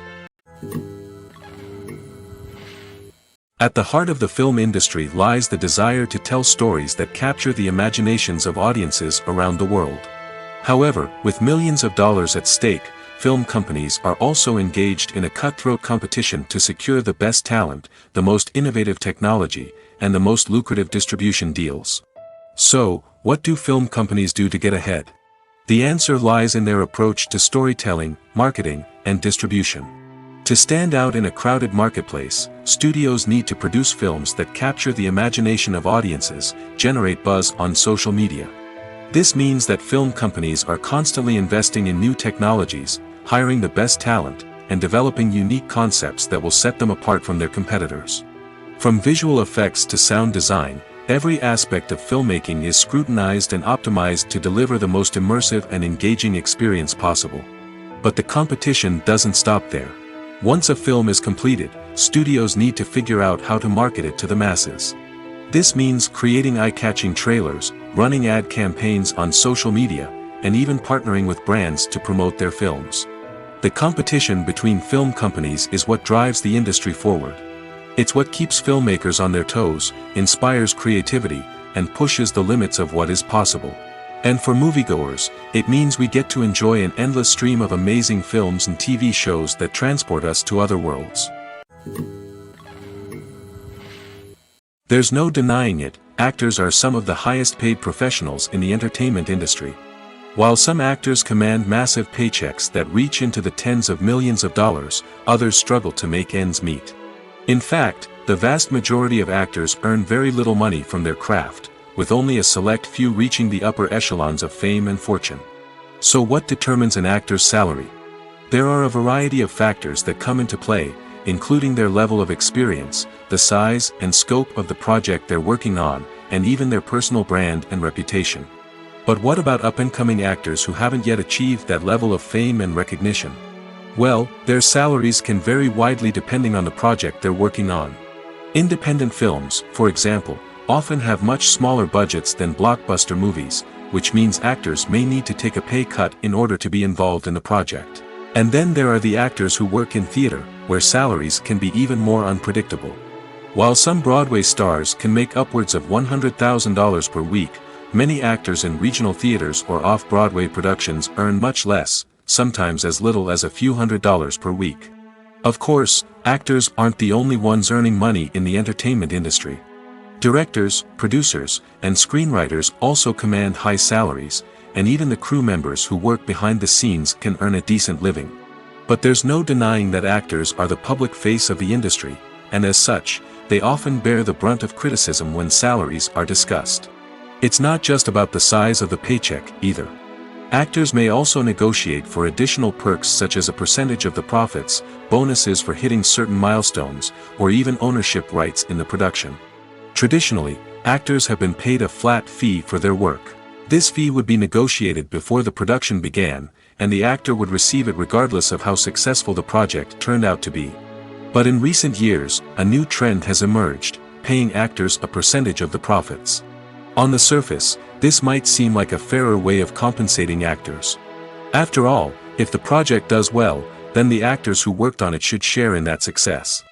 At the heart of the film industry lies the desire to tell stories that capture the imaginations of audiences around the world. However, with millions of dollars at stake, film companies are also engaged in a cutthroat competition to secure the best talent, the most innovative technology, and the most lucrative distribution deals. So, what do film companies do to get ahead? The answer lies in their approach to storytelling, marketing, and distribution. To stand out in a crowded marketplace, studios need to produce films that capture the imagination of audiences, generate buzz on social media. This means that film companies are constantly investing in new technologies, hiring the best talent, and developing unique concepts that will set them apart from their competitors. From visual effects to sound design, every aspect of filmmaking is scrutinized and optimized to deliver the most immersive and engaging experience possible. But the competition doesn't stop there. Once a film is completed, studios need to figure out how to market it to the masses. This means creating eye-catching trailers, running ad campaigns on social media, and even partnering with brands to promote their films. The competition between film companies is what drives the industry forward. It's what keeps filmmakers on their toes, inspires creativity, and pushes the limits of what is possible. And for moviegoers, it means we get to enjoy an endless stream of amazing films and TV shows that transport us to other worlds. There's no denying it, actors are some of the highest paid professionals in the entertainment industry. While some actors command massive paychecks that reach into the tens of millions of dollars, others struggle to make ends meet. In fact, the vast majority of actors earn very little money from their craft, with only a select few reaching the upper echelons of fame and fortune. So what determines an actor's salary? There are a variety of factors that come into play, including their level of experience, the size and scope of the project they're working on, and even their personal brand and reputation. But what about up-and-coming actors who haven't yet achieved that level of fame and recognition? Well, their salaries can vary widely depending on the project they're working on. Independent films, for example, often have much smaller budgets than blockbuster movies, which means actors may need to take a pay cut in order to be involved in the project. And then there are the actors who work in theater, where salaries can be even more unpredictable. While some Broadway stars can make upwards of $100,000 per week, many actors in regional theaters or off-Broadway productions earn much less, sometimes as little as a few $100s per week. Of course, actors aren't the only ones earning money in the entertainment industry. Directors, producers, and screenwriters also command high salaries, and even the crew members who work behind the scenes can earn a decent living. But there's no denying that actors are the public face of the industry, and as such, they often bear the brunt of criticism when salaries are discussed. It's not just about the size of the paycheck, either. Actors may also negotiate for additional perks such as a percentage of the profits, bonuses for hitting certain milestones, or even ownership rights in the production. Traditionally, actors have been paid a flat fee for their work. This fee would be negotiated before the production began, and the actor would receive it regardless of how successful the project turned out to be. But in recent years, a new trend has emerged, paying actors a percentage of the profits. On the surface, this might seem like a fairer way of compensating actors. After all, if the project does well, then the actors who worked on it should share in that success.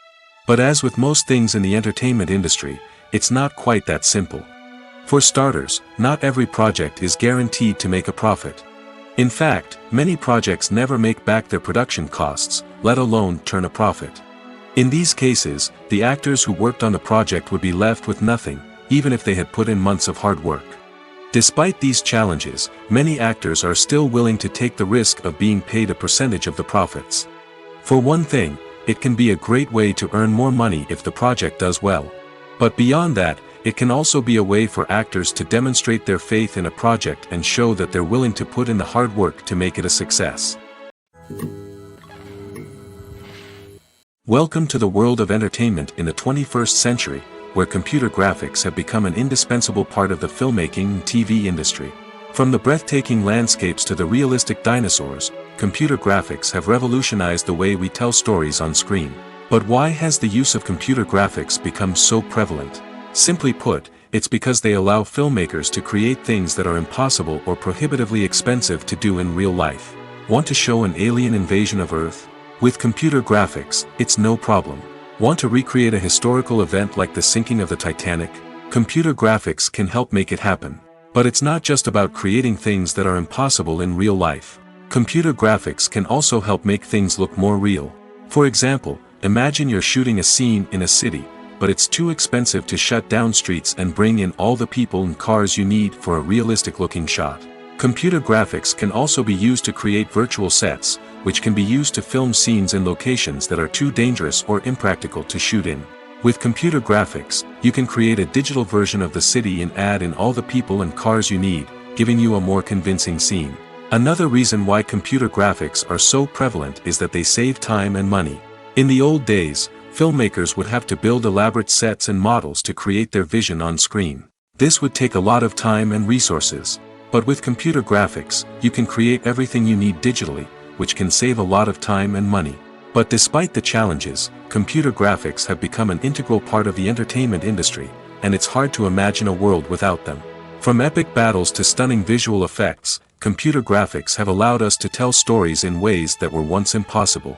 But as with most things in the entertainment industry, it's not quite that simple. For starters, not every project is guaranteed to make a profit. In fact, many projects never make back their production costs, let alone turn a profit. In these cases, the actors who worked on the project would be left with nothing, even if they had put in months of hard work. Despite these challenges, many actors are still willing to take the risk of being paid a percentage of the profits. For one thing, it can be a great way to earn more money if the project does well. But beyond that, it can also be a way for actors to demonstrate their faith in a project and show that they're willing to put in the hard work to make it a success. Welcome to the world of entertainment in the 21st century, where computer graphics have become an indispensable part of the filmmaking and TV industry. From the breathtaking landscapes to the realistic dinosaurs, computer graphics have revolutionized the way we tell stories on screen. But why has the use of computer graphics become so prevalent? Simply put, it's because they allow filmmakers to create things that are impossible or prohibitively expensive to do in real life. Want to show an alien invasion of Earth? With computer graphics, it's no problem. Want to recreate a historical event like the sinking of the Titanic? Computer graphics can help make it happen. But it's not just about creating things that are impossible in real life. Computer graphics can also help make things look more real. For example, imagine you're shooting a scene in a city, but it's too expensive to shut down streets and bring in all the people and cars you need for a realistic-looking shot. Computer graphics can also be used to create virtual sets, which can be used to film scenes in locations that are too dangerous or impractical to shoot in. With computer graphics, you can create a digital version of the city and add in all the people and cars you need, giving you a more convincing scene. Another reason why computer graphics are so prevalent is that they save time and money. In the old days, filmmakers would have to build elaborate sets and models to create their vision on screen. This would take a lot of time and resources. But with computer graphics, you can create everything you need digitally, which can save a lot of time and money. But despite the challenges, computer graphics have become an integral part of the entertainment industry, and it's hard to imagine a world without them. From epic battles to stunning visual effects, computer graphics have allowed us to tell stories in ways that were once impossible.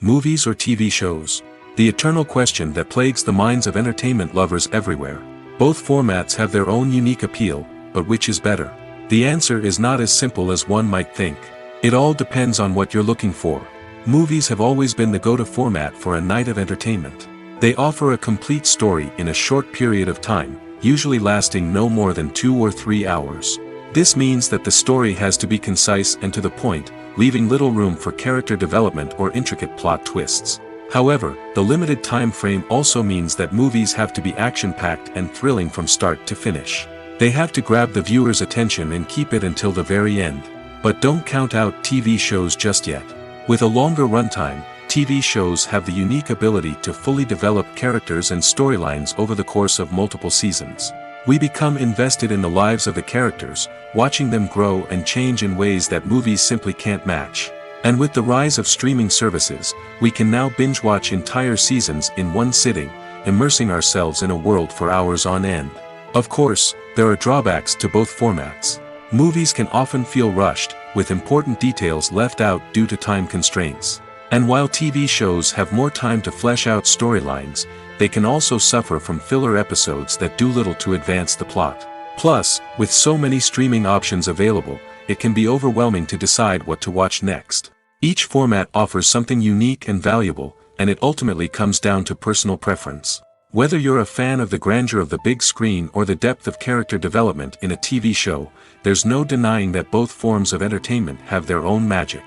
Movies or TV shows? The eternal question that plagues the minds of entertainment lovers everywhere. Both formats have their own unique appeal, but which is better? The answer is not as simple as one might think. It all depends on what you're looking for. Movies have always been the go-to format for a night of entertainment. They offer a complete story in a short period of time, usually lasting no more than 2 or 3 hours. This means that the story has to be concise and to the point, leaving little room for character development or intricate plot twists. However, the limited time frame also means that movies have to be action-packed and thrilling from start to finish. They have to grab the viewer's attention and keep it until the very end. But don't count out TV shows just yet. With a longer runtime, TV shows have the unique ability to fully develop characters and storylines over the course of multiple seasons. We become invested in the lives of the characters, watching them grow and change in ways that movies simply can't match. And with the rise of streaming services, we can now binge-watch entire seasons in one sitting, immersing ourselves in a world for hours on end. Of course, there are drawbacks to both formats. Movies can often feel rushed, with important details left out due to time constraints. And while TV shows have more time to flesh out storylines, they can also suffer from filler episodes that do little to advance the plot. Plus, with so many streaming options available, it can be overwhelming to decide what to watch next. Each format offers something unique and valuable, and it ultimately comes down to personal preference. Whether you're a fan of the grandeur of the big screen or the depth of character development in a TV show, there's no denying that both forms of entertainment have their own magic.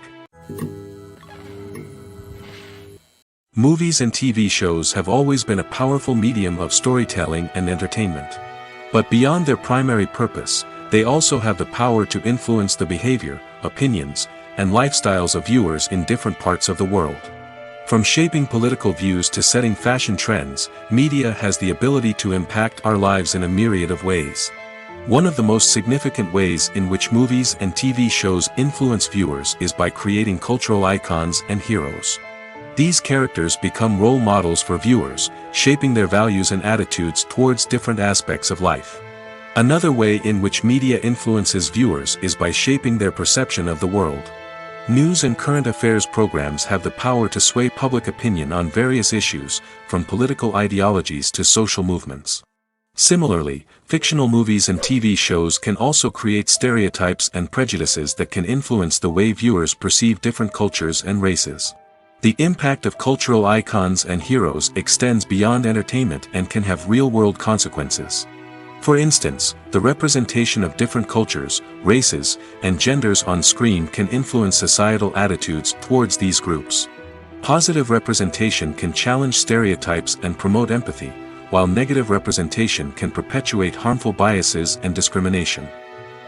Movies and TV shows have always been a powerful medium of storytelling and entertainment. But beyond their primary purpose, they also have the power to influence the behavior, opinions, and lifestyles of viewers in different parts of the world. From shaping political views to setting fashion trends, media has the ability to impact our lives in a myriad of ways. One of the most significant ways in which movies and TV shows influence viewers is by creating cultural icons and heroes. These characters become role models for viewers, shaping their values and attitudes towards different aspects of life. Another way in which media influences viewers is by shaping their perception of the world. News and current affairs programs have the power to sway public opinion on various issues, from political ideologies to social movements. Similarly, fictional movies and TV shows can also create stereotypes and prejudices that can influence the way viewers perceive different cultures and races. The impact of cultural icons and heroes extends beyond entertainment and can have real-world consequences. For instance, the representation of different cultures, races, and genders on screen can influence societal attitudes towards these groups. Positive representation can challenge stereotypes and promote empathy, while negative representation can perpetuate harmful biases and discrimination.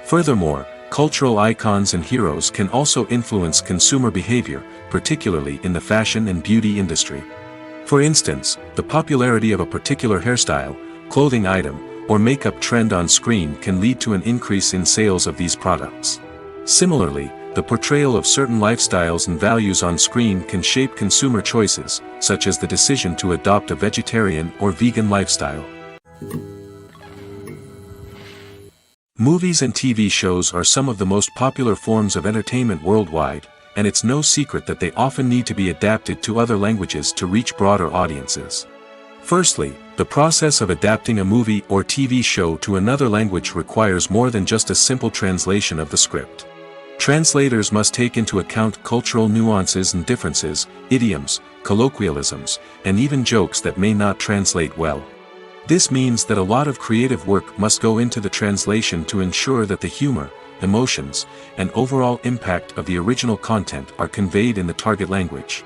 Furthermore, cultural icons and heroes can also influence consumer behavior, particularly in the fashion and beauty industry. For instance, the popularity of a particular hairstyle, clothing item, or makeup trend on screen can lead to an increase in sales of these products. Similarly, the portrayal of certain lifestyles and values on screen can shape consumer choices, such as the decision to adopt a vegetarian or vegan lifestyle. Movies and TV shows are some of the most popular forms of entertainment worldwide, and it's no secret that they often need to be adapted to other languages to reach broader audiences. Firstly, the process of adapting a movie or TV show to another language requires more than just a simple translation of the script. Translators must take into account cultural nuances and differences, idioms, colloquialisms, and even jokes that may not translate well. This means that a lot of creative work must go into the translation to ensure that the humor, emotions, and overall impact of the original content are conveyed in the target language.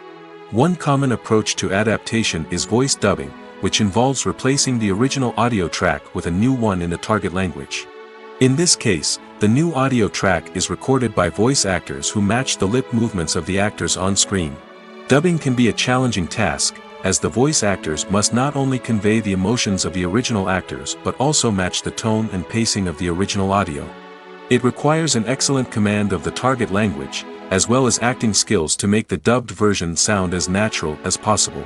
One common approach to adaptation is voice dubbing, which involves replacing the original audio track with a new one in the target language. In this case, the new audio track is recorded by voice actors who match the lip movements of the actors on screen. Dubbing can be a challenging task, as the voice actors must not only convey the emotions of the original actors but also match the tone and pacing of the original audio. It requires an excellent command of the target language, as well as acting skills to make the dubbed version sound as natural as possible.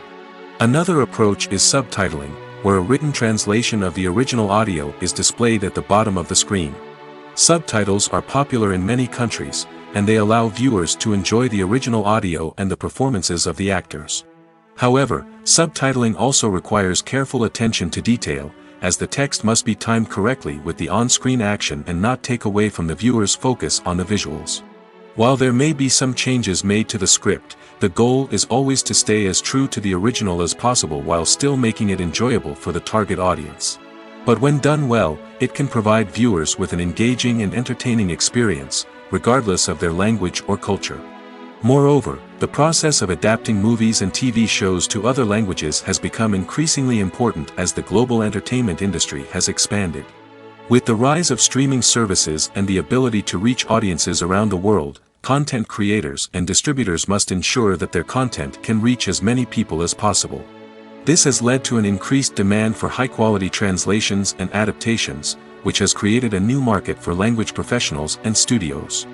Another approach is subtitling, where a written translation of the original audio is displayed at the bottom of the screen. Subtitles are popular in many countries, and they allow viewers to enjoy the original audio and the performances of the actors. However, subtitling also requires careful attention to detail, as the text must be timed correctly with the on-screen action and not take away from the viewer's focus on the visuals. While there may be some changes made to the script, the goal is always to stay as true to the original as possible while still making it enjoyable for the target audience. But when done well, it can provide viewers with an engaging and entertaining experience, regardless of their language or culture. Moreover, the process of adapting movies and TV shows to other languages has become increasingly important as the global entertainment industry has expanded. With the rise of streaming services and the ability to reach audiences around the world, content creators and distributors must ensure that their content can reach as many people as possible. This has led to an increased demand for high-quality translations and adaptations, which has created a new market for language professionals and studios.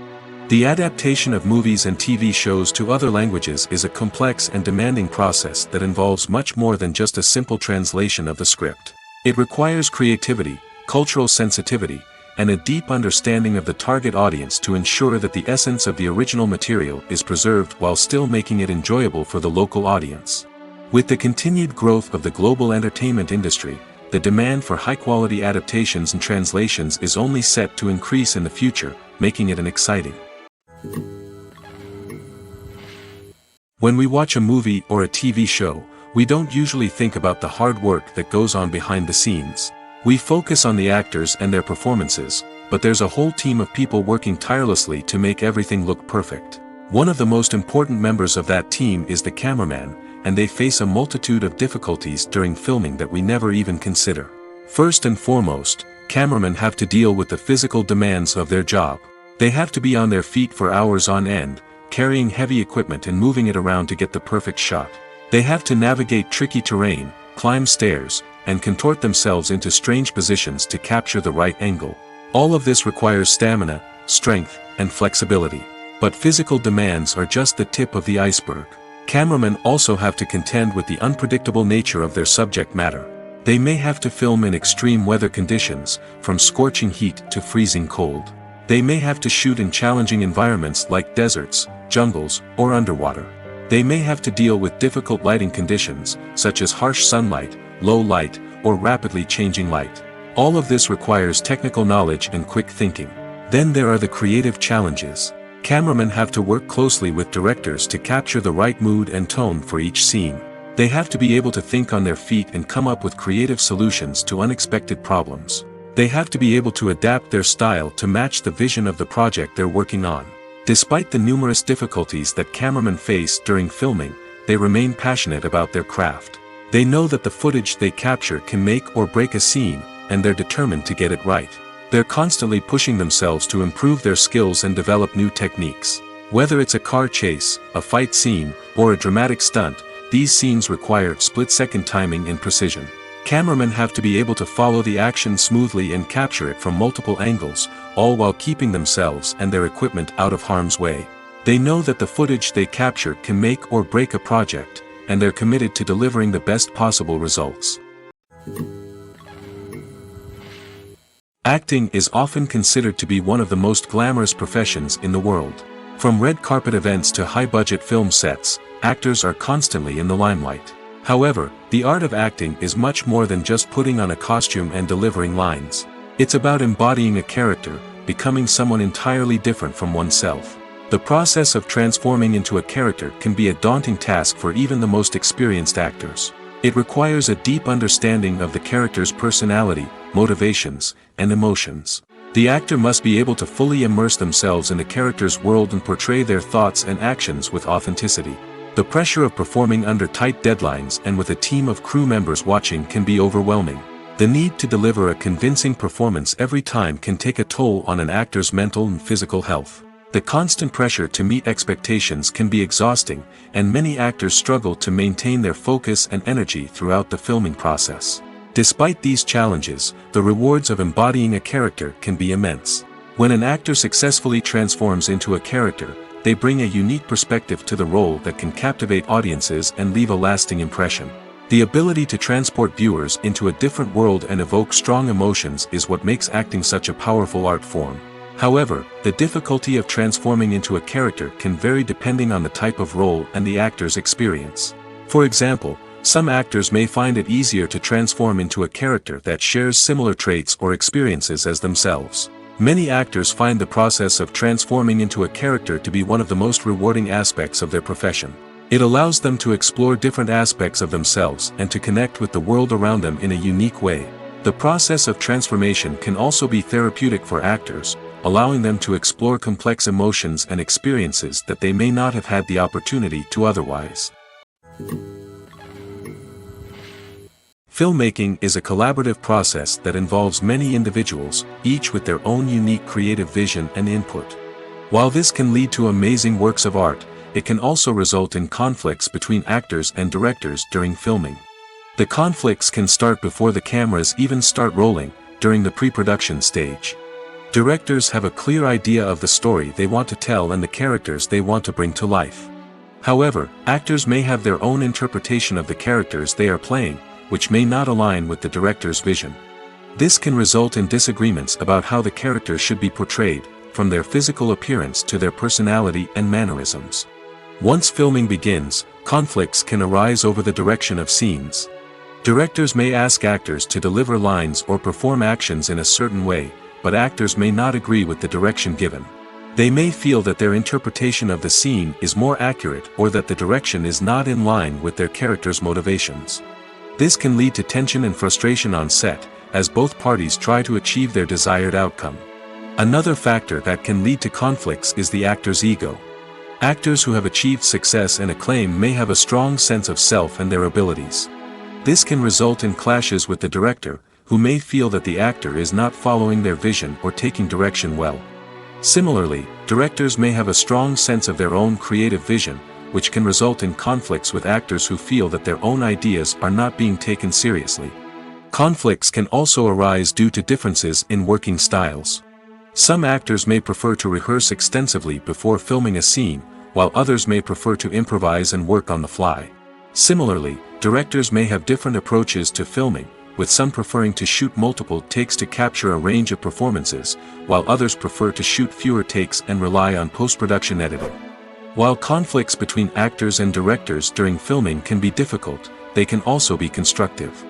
The adaptation of movies and TV shows to other languages is a complex and demanding process that involves much more than just a simple translation of the script. It requires creativity, cultural sensitivity, and a deep understanding of the target audience to ensure that the essence of the original material is preserved while still making it enjoyable for the local audience. With the continued growth of the global entertainment industry, the demand for high-quality adaptations and translations is only set to increase in the future, making it an exciting. When we watch a movie or a TV show, we don't usually think about the hard work that goes on behind the scenes. We focus on the actors and their performances, but there's a whole team of people working tirelessly to make everything look perfect. One of the most important members of that team is the cameraman, and they face a multitude of difficulties during filming that we never even consider. First and foremost, cameramen have to deal with the physical demands of their job. They have to be on their feet for hours on end, carrying heavy equipment and moving it around to get the perfect shot. They have to navigate tricky terrain, climb stairs, and contort themselves into strange positions to capture the right angle. All of this requires stamina, strength, and flexibility. But physical demands are just the tip of the iceberg. Cameramen also have to contend with the unpredictable nature of their subject matter. They may have to film in extreme weather conditions, from scorching heat to freezing cold. They may have to shoot in challenging environments like deserts, jungles, or underwater. They may have to deal with difficult lighting conditions, such as harsh sunlight, low light, or rapidly changing light. All of this requires technical knowledge and quick thinking. Then there are the creative challenges. Cameramen have to work closely with directors to capture the right mood and tone for each scene. They have to be able to think on their feet and come up with creative solutions to unexpected problems. They have to be able to adapt their style to match the vision of the project they're working on. Despite the numerous difficulties that cameramen face during filming, they remain passionate about their craft. They know that the footage they capture can make or break a scene, and they're determined to get it right. They're constantly pushing themselves to improve their skills and develop new techniques. Whether it's a car chase, a fight scene, or a dramatic stunt, these scenes require split-second timing and precision. Cameramen have to be able to follow the action smoothly and capture it from multiple angles, all while keeping themselves and their equipment out of harm's way. They know that the footage they capture can make or break a project, and they're committed to delivering the best possible results. Acting is often considered to be one of the most glamorous professions in the world. From red carpet events to high-budget film sets, actors are constantly in the limelight. However, the art of acting is much more than just putting on a costume and delivering lines. It's about embodying a character, becoming someone entirely different from oneself. The process of transforming into a character can be a daunting task for even the most experienced actors. It requires a deep understanding of the character's personality, motivations, and emotions. The actor must be able to fully immerse themselves in the character's world and portray their thoughts and actions with authenticity. The pressure of performing under tight deadlines and with a team of crew members watching can be overwhelming. The need to deliver a convincing performance every time can take a toll on an actor's mental and physical health. The constant pressure to meet expectations can be exhausting, and many actors struggle to maintain their focus and energy throughout the filming process. Despite these challenges, the rewards of embodying a character can be immense. When an actor successfully transforms into a character, they bring a unique perspective to the role that can captivate audiences and leave a lasting impression. The ability to transport viewers into a different world and evoke strong emotions is what makes acting such a powerful art form. However, the difficulty of transforming into a character can vary depending on the type of role and the actor's experience. For example, some actors may find it easier to transform into a character that shares similar traits or experiences as themselves. Many actors find the process of transforming into a character to be one of the most rewarding aspects of their profession. It allows them to explore different aspects of themselves and to connect with the world around them in a unique way. The process of transformation can also be therapeutic for actors, allowing them to explore complex emotions and experiences that they may not have had the opportunity to otherwise. Filmmaking is a collaborative process that involves many individuals, each with their own unique creative vision and input. While this can lead to amazing works of art, it can also result in conflicts between actors and directors during filming. The conflicts can start before the cameras even start rolling, during the pre-production stage. Directors have a clear idea of the story they want to tell and the characters they want to bring to life. However, actors may have their own interpretation of the characters they are playing, which may not align with the director's vision. This can result in disagreements about how the characters should be portrayed, from their physical appearance to their personality and mannerisms. Once filming begins, conflicts can arise over the direction of scenes. Directors may ask actors to deliver lines or perform actions in a certain way, but actors may not agree with the direction given. They may feel that their interpretation of the scene is more accurate or that the direction is not in line with their character's motivations. This can lead to tension and frustration on set, as both parties try to achieve their desired outcome. Another factor that can lead to conflicts is the actor's ego. Actors who have achieved success and acclaim may have a strong sense of self and their abilities. This can result in clashes with the director, who may feel that the actor is not following their vision or taking direction well. Similarly, directors may have a strong sense of their own creative vision, which can result in conflicts with actors who feel that their own ideas are not being taken seriously. Conflicts can also arise due to differences in working styles. Some actors may prefer to rehearse extensively before filming a scene, while others may prefer to improvise and work on the fly. Similarly, directors may have different approaches to filming, with some preferring to shoot multiple takes to capture a range of performances, while others prefer to shoot fewer takes and rely on post-production editing. While conflicts between actors and directors during filming can be difficult, they can also be constructive.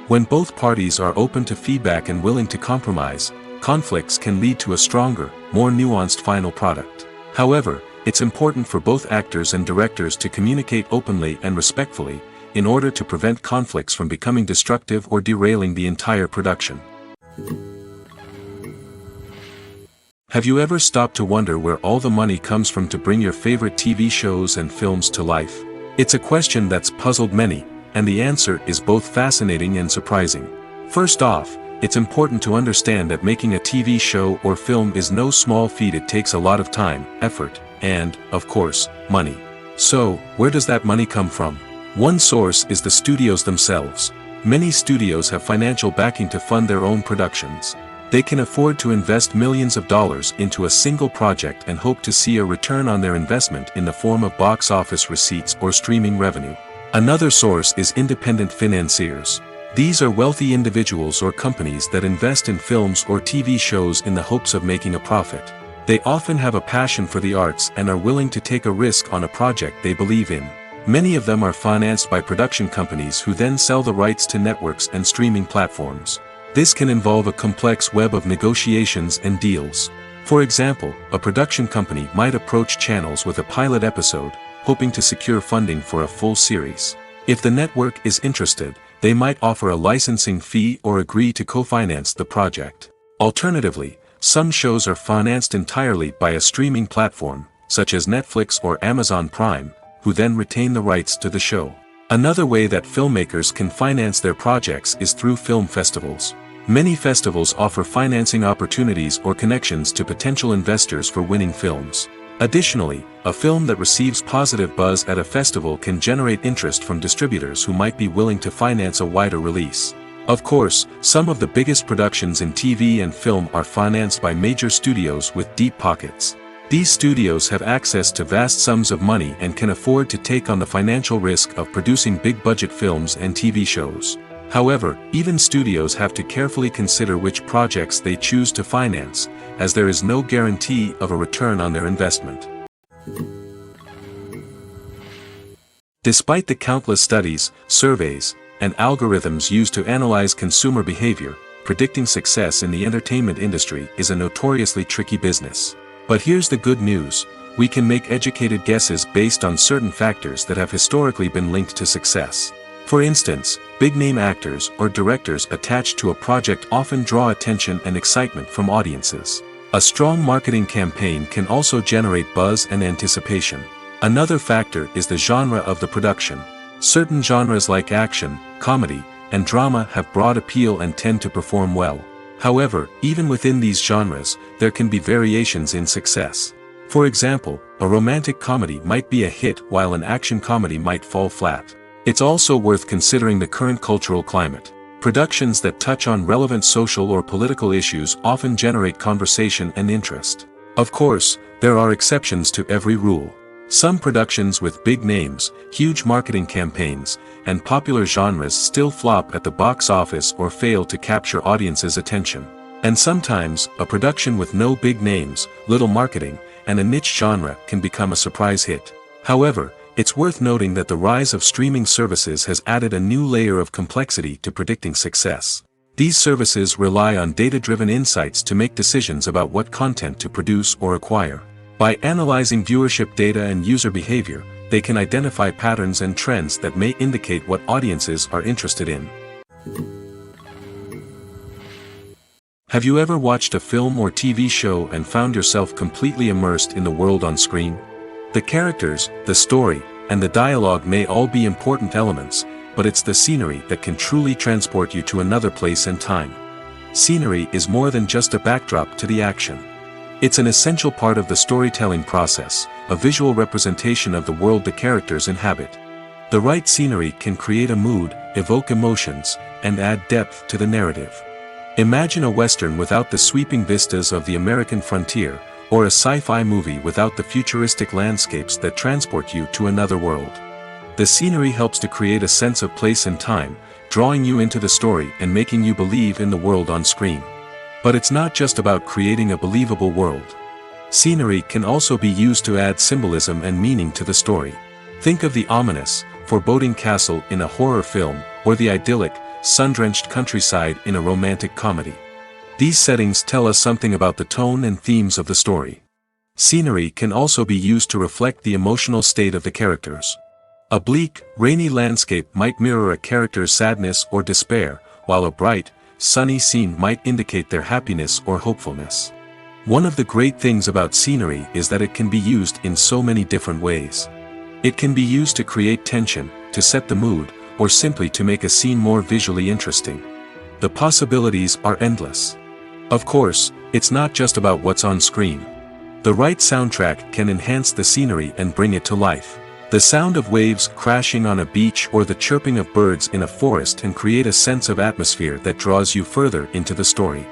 When both parties are open to feedback and willing to compromise, conflicts can lead to a stronger, more nuanced final product. However, it's important for both actors and directors to communicate openly and respectfully, in order to prevent conflicts from becoming destructive or derailing the entire production. Have you ever stopped to wonder where all the money comes from to bring your favorite TV shows and films to life? It's a question that's puzzled many, and the answer is both fascinating and surprising. First off, it's important to understand that making a TV show or film is no small feat. It takes a lot of time, effort, and, of course, money. So, where does that money come from? One source is the studios themselves. Many studios have financial backing to fund their own productions. They can afford to invest millions of dollars into a single project and hope to see a return on their investment in the form of box office receipts or streaming revenue. Another source is independent financiers. These are wealthy individuals or companies that invest in films or TV shows in the hopes of making a profit. They often have a passion for the arts and are willing to take a risk on a project they believe in. Many of them are financed by production companies who then sell the rights to networks and streaming platforms. This can involve a complex web of negotiations and deals. For example, a production company might approach channels with a pilot episode, hoping to secure funding for a full series. If the network is interested, they might offer a licensing fee or agree to co-finance the project. Alternatively, some shows are financed entirely by a streaming platform, such as Netflix or Amazon Prime, who then retain the rights to the show. Another way that filmmakers can finance their projects is through film festivals. Many festivals offer financing opportunities or connections to potential investors for winning films. Additionally, a film that receives positive buzz at a festival can generate interest from distributors who might be willing to finance a wider release. Of course, some of the biggest productions in TV and film are financed by major studios with deep pockets. These studios have access to vast sums of money and can afford to take on the financial risk of producing big-budget films and TV shows. However, even studios have to carefully consider which projects they choose to finance, as there is no guarantee of a return on their investment. Despite the countless studies, surveys, and algorithms used to analyze consumer behavior, predicting success in the entertainment industry is a notoriously tricky business. But here's the good news: we can make educated guesses based on certain factors that have historically been linked to success. For instance, big-name actors or directors attached to a project often draw attention and excitement from audiences. A strong marketing campaign can also generate buzz and anticipation. Another factor is the genre of the production. Certain genres like action, comedy, and drama have broad appeal and tend to perform well. However, even within these genres, there can be variations in success. For example, a romantic comedy might be a hit while an action comedy might fall flat. It's also worth considering the current cultural climate. Productions that touch on relevant social or political issues often generate conversation and interest. Of course, there are exceptions to every rule. Some productions with big names, huge marketing campaigns, and popular genres still flop at the box office or fail to capture audiences' attention. And sometimes, a production with no big names, little marketing, and a niche genre can become a surprise hit. However, it's worth noting that the rise of streaming services has added a new layer of complexity to predicting success. These services rely on data-driven insights to make decisions about what content to produce or acquire. By analyzing viewership data and user behavior, they can identify patterns and trends that may indicate what audiences are interested in. Have you ever watched a film or TV show and found yourself completely immersed in the world on screen? The characters, the story, and the dialogue may all be important elements, but it's the scenery that can truly transport you to another place and time. Scenery is more than just a backdrop to the action. It's an essential part of the storytelling process, a visual representation of the world the characters inhabit. The right scenery can create a mood, evoke emotions, and add depth to the narrative. Imagine a Western without the sweeping vistas of the American frontier, or a sci-fi movie without the futuristic landscapes that transport you to another world. The scenery helps to create a sense of place and time, drawing you into the story and making you believe in the world on screen. But it's not just about creating a believable world. Scenery can also be used to add symbolism and meaning to the story. Think of the ominous, foreboding castle in a horror film, or the idyllic, sun-drenched countryside in a romantic comedy. These settings tell us something about the tone and themes of the story. Scenery can also be used to reflect the emotional state of the characters. A bleak, rainy landscape might mirror a character's sadness or despair, while a bright, sunny scene might indicate their happiness or hopefulness. One of the great things about scenery is that it can be used in so many different ways. It can be used to create tension, to set the mood, or simply to make a scene more visually interesting. The possibilities are endless. Of course, it's not just about what's on screen. The right soundtrack can enhance the scenery and bring it to life. The sound of waves crashing on a beach or the chirping of birds in a forest can create a sense of atmosphere that draws you further into the story.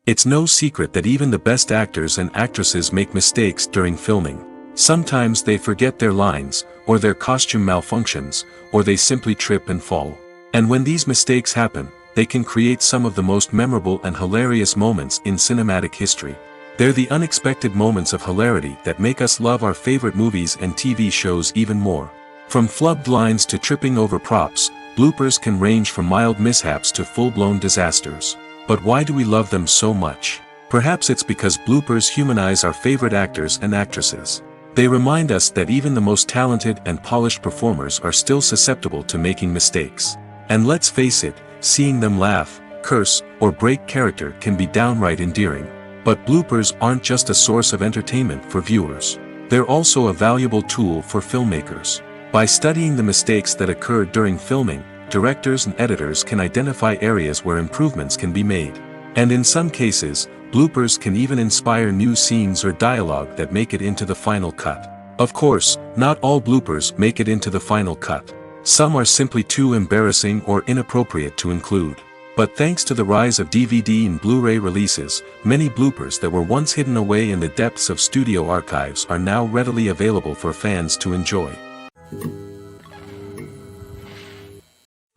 It's no secret that even the best actors and actresses make mistakes during filming. Sometimes they forget their lines, or their costume malfunctions, or they simply trip and fall. And when these mistakes happen, they can create some of the most memorable and hilarious moments in cinematic history. They're the unexpected moments of hilarity that make us love our favorite movies and TV shows even more. From flubbed lines to tripping over props, bloopers can range from mild mishaps to full-blown disasters. But why do we love them so much? Perhaps it's because bloopers humanize our favorite actors and actresses. They remind us that even the most talented and polished performers are still susceptible to making mistakes. And let's face it, seeing them laugh, curse, or break character can be downright endearing. But bloopers aren't just a source of entertainment for viewers. They're also a valuable tool for filmmakers. By studying the mistakes that occurred during filming, directors and editors can identify areas where improvements can be made. And in some cases, bloopers can even inspire new scenes or dialogue that make it into the final cut. Of course, not all bloopers make it into the final cut. Some are simply too embarrassing or inappropriate to include. But thanks to the rise of DVD and Blu-ray releases, many bloopers that were once hidden away in the depths of studio archives are now readily available for fans to enjoy.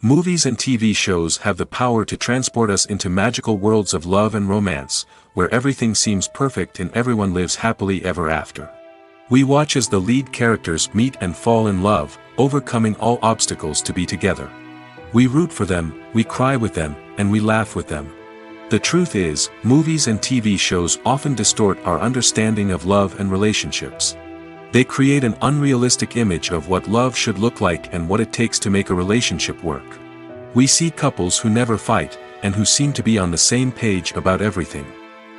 Movies and TV shows have the power to transport us into magical worlds of love and romance, where everything seems perfect and everyone lives happily ever after. We watch as the lead characters meet and fall in love, overcoming all obstacles to be together. We root for them, we cry with them, and we laugh with them. The truth is, movies and TV shows often distort our understanding of love and relationships. They create an unrealistic image of what love should look like and what it takes to make a relationship work. We see couples who never fight, and who seem to be on the same page about everything.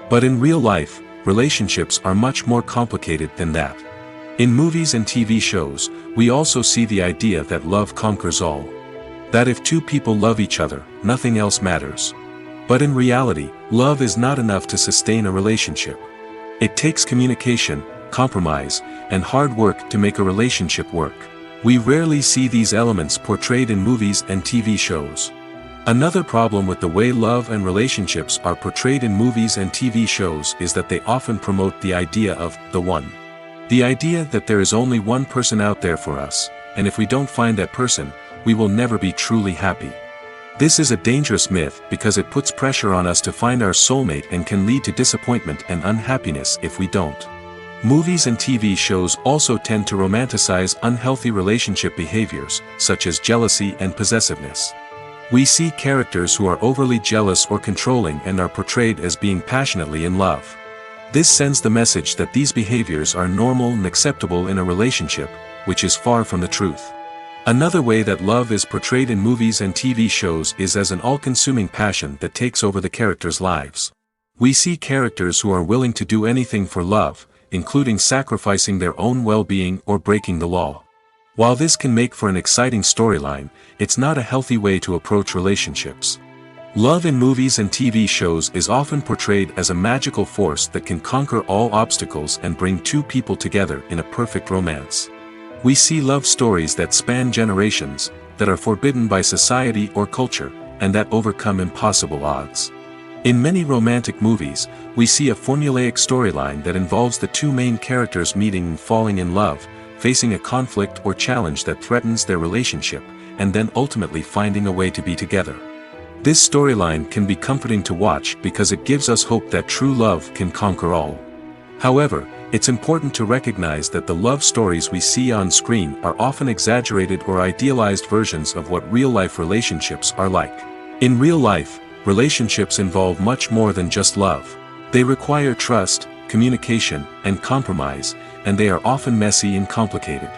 But in real life, relationships are much more complicated than that. In movies and TV shows, we also see the idea that love conquers all. That if two people love each other, nothing else matters. But in reality, love is not enough to sustain a relationship. It takes communication, compromise, and hard work to make a relationship work. We rarely see these elements portrayed in movies and TV shows. Another problem with the way love and relationships are portrayed in movies and TV shows is that they often promote the idea of the one. The idea that there is only one person out there for us, and if we don't find that person, we will never be truly happy. This is a dangerous myth because it puts pressure on us to find our soulmate and can lead to disappointment and unhappiness if we don't. Movies and TV shows also tend to romanticize unhealthy relationship behaviors, such as jealousy and possessiveness. We see characters who are overly jealous or controlling and are portrayed as being passionately in love. This sends the message that these behaviors are normal and acceptable in a relationship, which is far from the truth. Another way that love is portrayed in movies and TV shows is as an all-consuming passion that takes over the characters' lives. We see characters who are willing to do anything for love, including sacrificing their own well-being or breaking the law. While this can make for an exciting storyline, it's not a healthy way to approach relationships. Love in movies and TV shows is often portrayed as a magical force that can conquer all obstacles and bring two people together in a perfect romance. We see love stories that span generations, that are forbidden by society or culture, and that overcome impossible odds. In many romantic movies, we see a formulaic storyline that involves the two main characters meeting and falling in love, facing a conflict or challenge that threatens their relationship, and then ultimately finding a way to be together. This storyline can be comforting to watch because it gives us hope that true love can conquer all. However, it's important to recognize that the love stories we see on screen are often exaggerated or idealized versions of what real-life relationships are like. In real life, relationships involve much more than just love. They require trust, communication, and compromise, and they are often messy and complicated.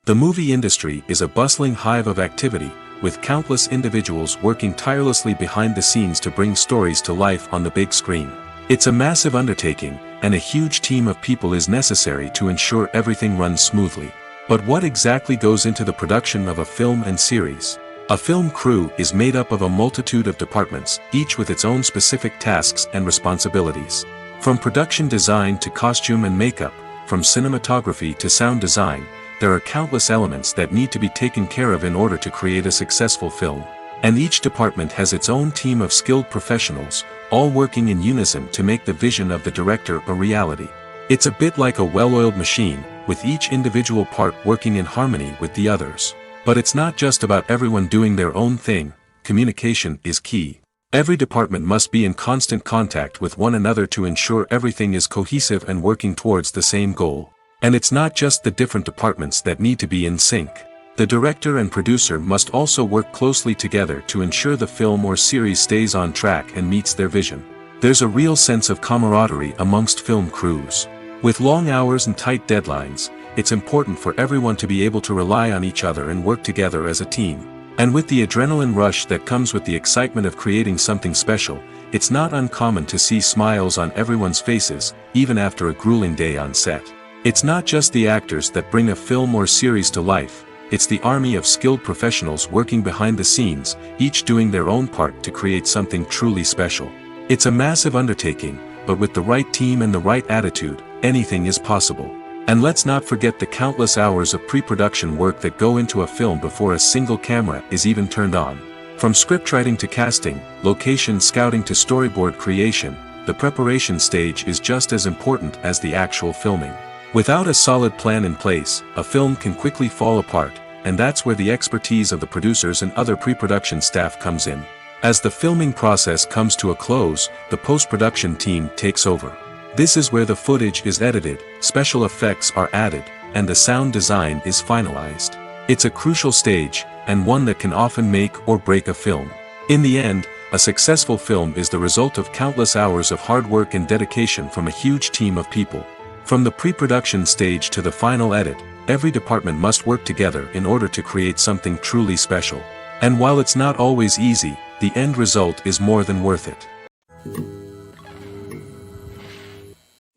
The movie industry is a bustling hive of activity, with countless individuals working tirelessly behind the scenes to bring stories to life on the big screen. It's a massive undertaking, and a huge team of people is necessary to ensure everything runs smoothly. But what exactly goes into the production of a film and series? A film crew is made up of a multitude of departments, each with its own specific tasks and responsibilities. From production design to costume and makeup, from cinematography to sound design, there are countless elements that need to be taken care of in order to create a successful film. And each department has its own team of skilled professionals, all working in unison to make the vision of the director a reality. It's a bit like a well-oiled machine, with each individual part working in harmony with the others. But it's not just about everyone doing their own thing. Communication is key. Every department must be in constant contact with one another to ensure everything is cohesive and working towards the same goal. And it's not just the different departments that need to be in sync. The director and producer must also work closely together to ensure the film or series stays on track and meets their vision. There's a real sense of camaraderie amongst film crews. With long hours and tight deadlines, it's important for everyone to be able to rely on each other and work together as a team. And with the adrenaline rush that comes with the excitement of creating something special, it's not uncommon to see smiles on everyone's faces, even after a grueling day on set. It's not just the actors that bring a film or series to life. It's the army of skilled professionals working behind the scenes, each doing their own part to create something truly special. It's a massive undertaking, but with the right team and the right attitude, anything is possible. And let's not forget the countless hours of pre-production work that go into a film before a single camera is even turned on. From scriptwriting to casting, location scouting to storyboard creation, the preparation stage is just as important as the actual filming. Without a solid plan in place, a film can quickly fall apart, and that's where the expertise of the producers and other pre-production staff comes in. As the filming process comes to a close, the post-production team takes over. This is where the footage is edited, special effects are added, and the sound design is finalized. It's a crucial stage, and one that can often make or break a film. In the end, a successful film is the result of countless hours of hard work and dedication from a huge team of people. From the pre-production stage to the final edit, every department must work together in order to create something truly special. And while it's not always easy, the end result is more than worth it.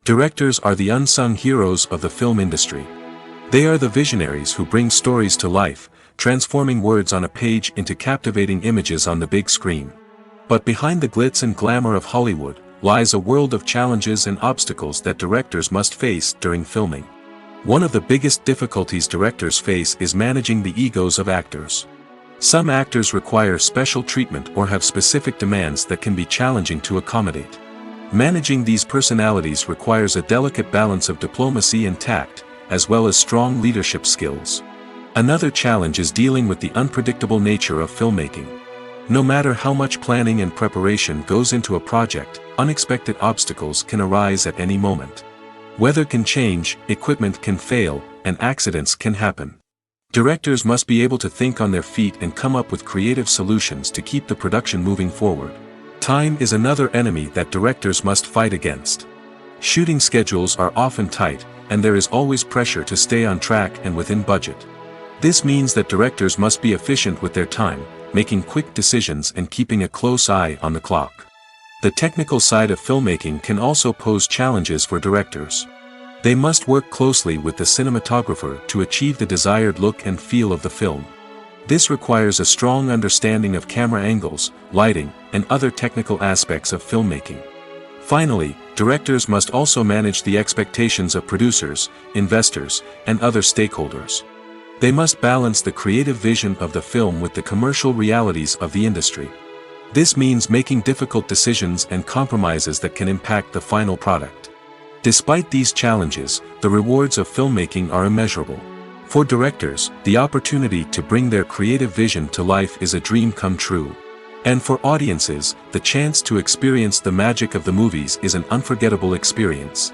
Directors are the unsung heroes of the film industry. They are the visionaries who bring stories to life, transforming words on a page into captivating images on the big screen. But behind the glitz and glamour of Hollywood, lies a world of challenges and obstacles that directors must face during filming. One of the biggest difficulties directors face is managing the egos of actors. Some actors require special treatment or have specific demands that can be challenging to accommodate. Managing these personalities requires a delicate balance of diplomacy and tact, as well as strong leadership skills. Another challenge is dealing with the unpredictable nature of filmmaking. No matter how much planning and preparation goes into a project, unexpected obstacles can arise at any moment. Weather can change, equipment can fail, and accidents can happen. Directors must be able to think on their feet and come up with creative solutions to keep the production moving forward. Time is another enemy that directors must fight against. Shooting schedules are often tight, and there is always pressure to stay on track and within budget. This means that directors must be efficient with their time, making quick decisions and keeping a close eye on the clock. The technical side of filmmaking can also pose challenges for directors. They must work closely with the cinematographer to achieve the desired look and feel of the film. This requires a strong understanding of camera angles, lighting, and other technical aspects of filmmaking. Finally, directors must also manage the expectations of producers, investors, and other stakeholders. They must balance the creative vision of the film with the commercial realities of the industry. This means making difficult decisions and compromises that can impact the final product. Despite these challenges, the rewards of filmmaking are immeasurable. For directors, the opportunity to bring their creative vision to life is a dream come true. And for audiences, the chance to experience the magic of the movies is an unforgettable experience.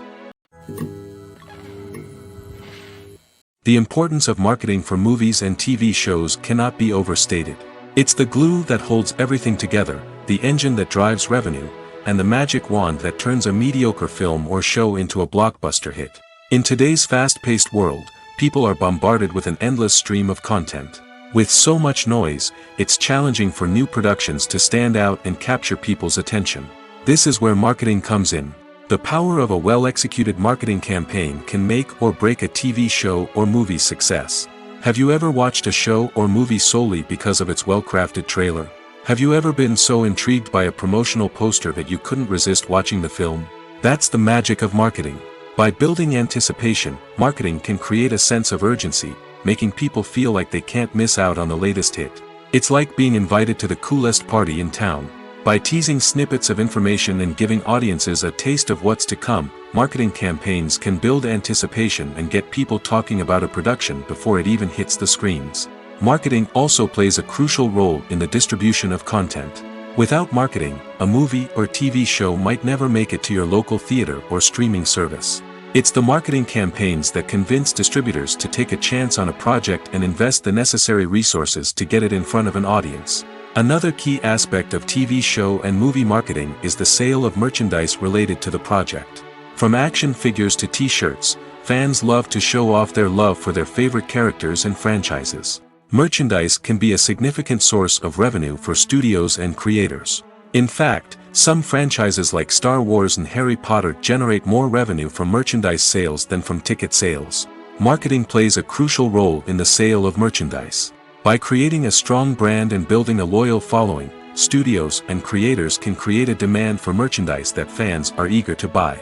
The importance of marketing for movies and TV shows cannot be overstated. It's the glue that holds everything together, the engine that drives revenue, and the magic wand that turns a mediocre film or show into a blockbuster hit. In today's fast-paced world, people are bombarded with an endless stream of content. With so much noise, it's challenging for new productions to stand out and capture people's attention. This is where marketing comes in. The power of a well-executed marketing campaign can make or break a TV show or movie's success. Have you ever watched a show or movie solely because of its well-crafted trailer? Have you ever been so intrigued by a promotional poster that you couldn't resist watching the film? That's the magic of marketing. By building anticipation, marketing can create a sense of urgency, making people feel like they can't miss out on the latest hit. It's like being invited to the coolest party in town. By teasing snippets of information and giving audiences a taste of what's to come, marketing campaigns can build anticipation and get people talking about a production before it even hits the screens. Marketing also plays a crucial role in the distribution of content. Without marketing, a movie or TV show might never make it to your local theater or streaming service. It's the marketing campaigns that convince distributors to take a chance on a project and invest the necessary resources to get it in front of an audience. Another key aspect of TV show and movie marketing is the sale of merchandise related to the project. From action figures to t-shirts, fans love to show off their love for their favorite characters and franchises. Merchandise can be a significant source of revenue for studios and creators. In fact, some franchises like Star Wars and Harry Potter generate more revenue from merchandise sales than from ticket sales. Marketing plays a crucial role in the sale of merchandise. By creating a strong brand and building a loyal following, studios and creators can create a demand for merchandise that fans are eager to buy.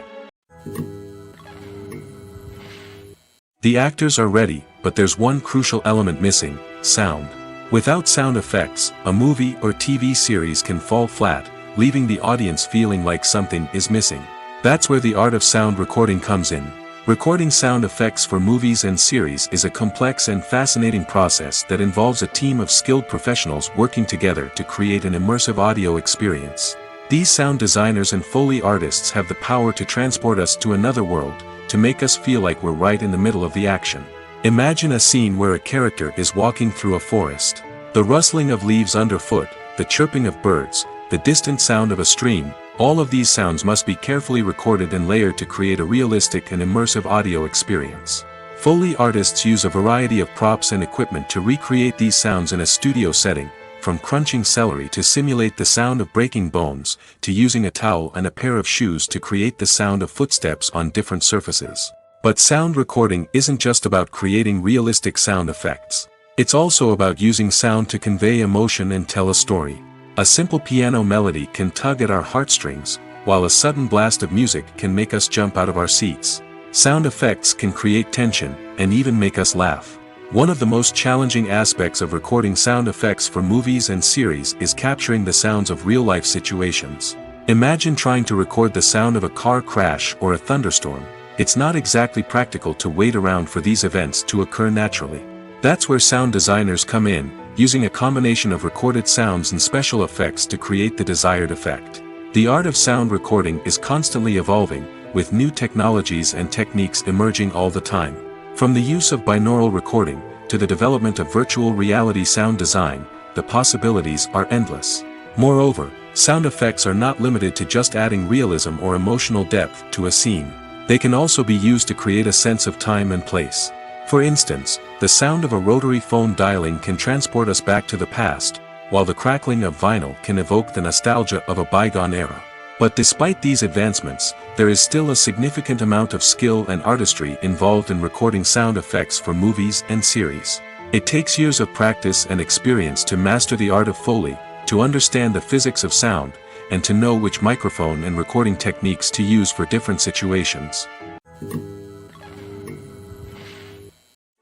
The actors are ready, but there's one crucial element missing: sound. Without sound effects, a movie or TV series can fall flat, leaving the audience feeling like something is missing. That's where the art of sound recording comes in. Recording sound effects for movies and series is a complex and fascinating process that involves a team of skilled professionals working together to create an immersive audio experience. These sound designers and Foley artists have the power to transport us to another world, to make us feel like we're right in the middle of the action. Imagine a scene where a character is walking through a forest. The rustling of leaves underfoot, the chirping of birds, the distant sound of a stream, all of these sounds must be carefully recorded and layered to create a realistic and immersive audio experience. Foley artists use a variety of props and equipment to recreate these sounds in a studio setting, from crunching celery to simulate the sound of breaking bones, to using a towel and a pair of shoes to create the sound of footsteps on different surfaces. But sound recording isn't just about creating realistic sound effects. It's also about using sound to convey emotion and tell a story. A simple piano melody can tug at our heartstrings, while a sudden blast of music can make us jump out of our seats. Sound effects can create tension, and even make us laugh. One of the most challenging aspects of recording sound effects for movies and series is capturing the sounds of real-life situations. Imagine trying to record the sound of a car crash or a thunderstorm. It's not exactly practical to wait around for these events to occur naturally. That's where sound designers come in, using a combination of recorded sounds and special effects to create the desired effect. The art of sound recording is constantly evolving, with new technologies and techniques emerging all the time. From the use of binaural recording, to the development of virtual reality sound design, the possibilities are endless. Moreover, sound effects are not limited to just adding realism or emotional depth to a scene. They can also be used to create a sense of time and place. For instance, the sound of a rotary phone dialing can transport us back to the past, while the crackling of vinyl can evoke the nostalgia of a bygone era. But despite these advancements, there is still a significant amount of skill and artistry involved in recording sound effects for movies and series. It takes years of practice and experience to master the art of Foley, to understand the physics of sound, and to know which microphone and recording techniques to use for different situations.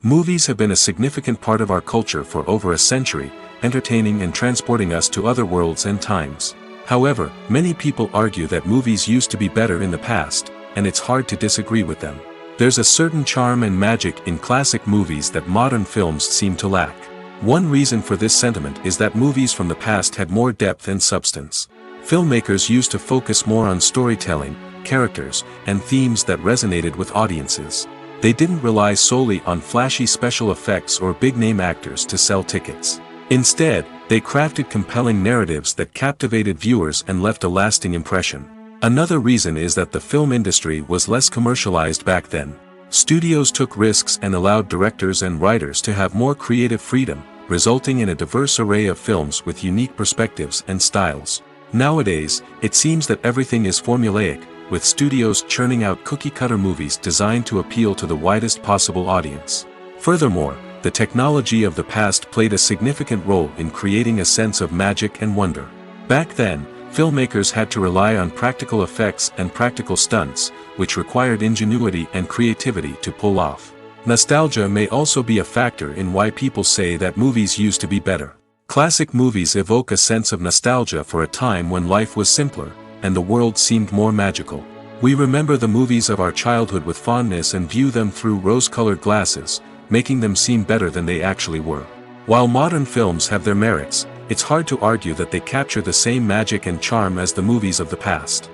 Movies have been a significant part of our culture for over a century, entertaining and transporting us to other worlds and times. However, many people argue that movies used to be better in the past, and it's hard to disagree with them. There's a certain charm and magic in classic movies that modern films seem to lack. One reason for this sentiment is that movies from the past had more depth and substance. Filmmakers used to focus more on storytelling, characters, and themes that resonated with audiences. They didn't rely solely on flashy special effects or big-name actors to sell tickets. Instead, they crafted compelling narratives that captivated viewers and left a lasting impression. Another reason is that the film industry was less commercialized back then. Studios took risks and allowed directors and writers to have more creative freedom, resulting in a diverse array of films with unique perspectives and styles. Nowadays, it seems that everything is formulaic, with studios churning out cookie-cutter movies designed to appeal to the widest possible audience. Furthermore, the technology of the past played a significant role in creating a sense of magic and wonder. Back then, filmmakers had to rely on practical effects and practical stunts, which required ingenuity and creativity to pull off. Nostalgia may also be a factor in why people say that movies used to be better. Classic movies evoke a sense of nostalgia for a time when life was simpler, and the world seemed more magical. We remember the movies of our childhood with fondness and view them through rose-colored glasses, making them seem better than they actually were. While modern films have their merits, it's hard to argue that they capture the same magic and charm as the movies of the past.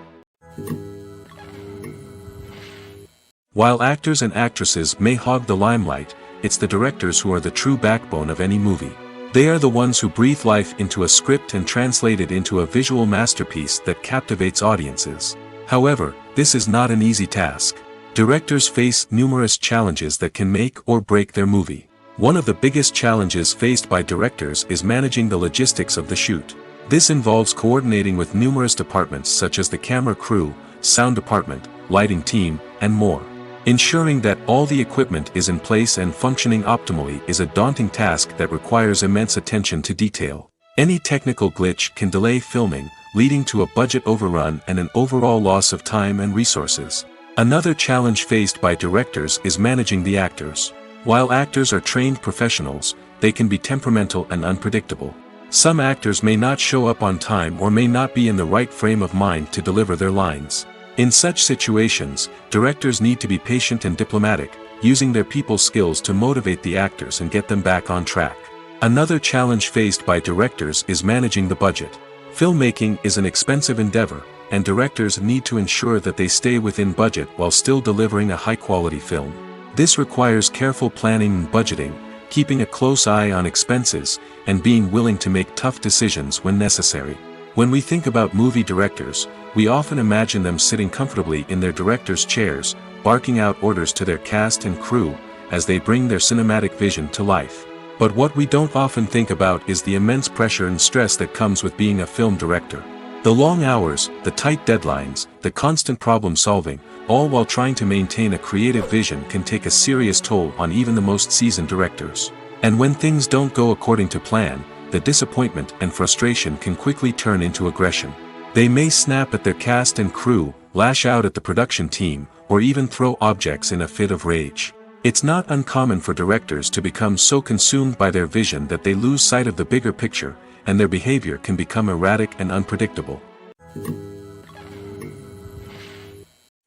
While actors and actresses may hog the limelight, it's the directors who are the true backbone of any movie. They are the ones who breathe life into a script and translate it into a visual masterpiece that captivates audiences. However, this is not an easy task. Directors face numerous challenges that can make or break their movie. One of the biggest challenges faced by directors is managing the logistics of the shoot. This involves coordinating with numerous departments such as the camera crew, sound department, lighting team, and more. Ensuring that all the equipment is in place and functioning optimally is a daunting task that requires immense attention to detail. Any technical glitch can delay filming, leading to a budget overrun and an overall loss of time and resources. Another challenge faced by directors is managing the actors. While actors are trained professionals, they can be temperamental and unpredictable. Some actors may not show up on time or may not be in the right frame of mind to deliver their lines. In such situations, directors need to be patient and diplomatic, using their people skills to motivate the actors and get them back on track. Another challenge faced by directors is managing the budget. Filmmaking is an expensive endeavor, and directors need to ensure that they stay within budget while still delivering a high-quality film. This requires careful planning and budgeting, keeping a close eye on expenses, and being willing to make tough decisions when necessary. When we think about movie directors, we often imagine them sitting comfortably in their director's chairs, barking out orders to their cast and crew, as they bring their cinematic vision to life. But what we don't often think about is the immense pressure and stress that comes with being a film director. The long hours, the tight deadlines, the constant problem solving, all while trying to maintain a creative vision can take a serious toll on even the most seasoned directors. And when things don't go according to plan, the disappointment and frustration can quickly turn into aggression. They may snap at their cast and crew, lash out at the production team, or even throw objects in a fit of rage. It's not uncommon for directors to become so consumed by their vision that they lose sight of the bigger picture, and their behavior can become erratic and unpredictable.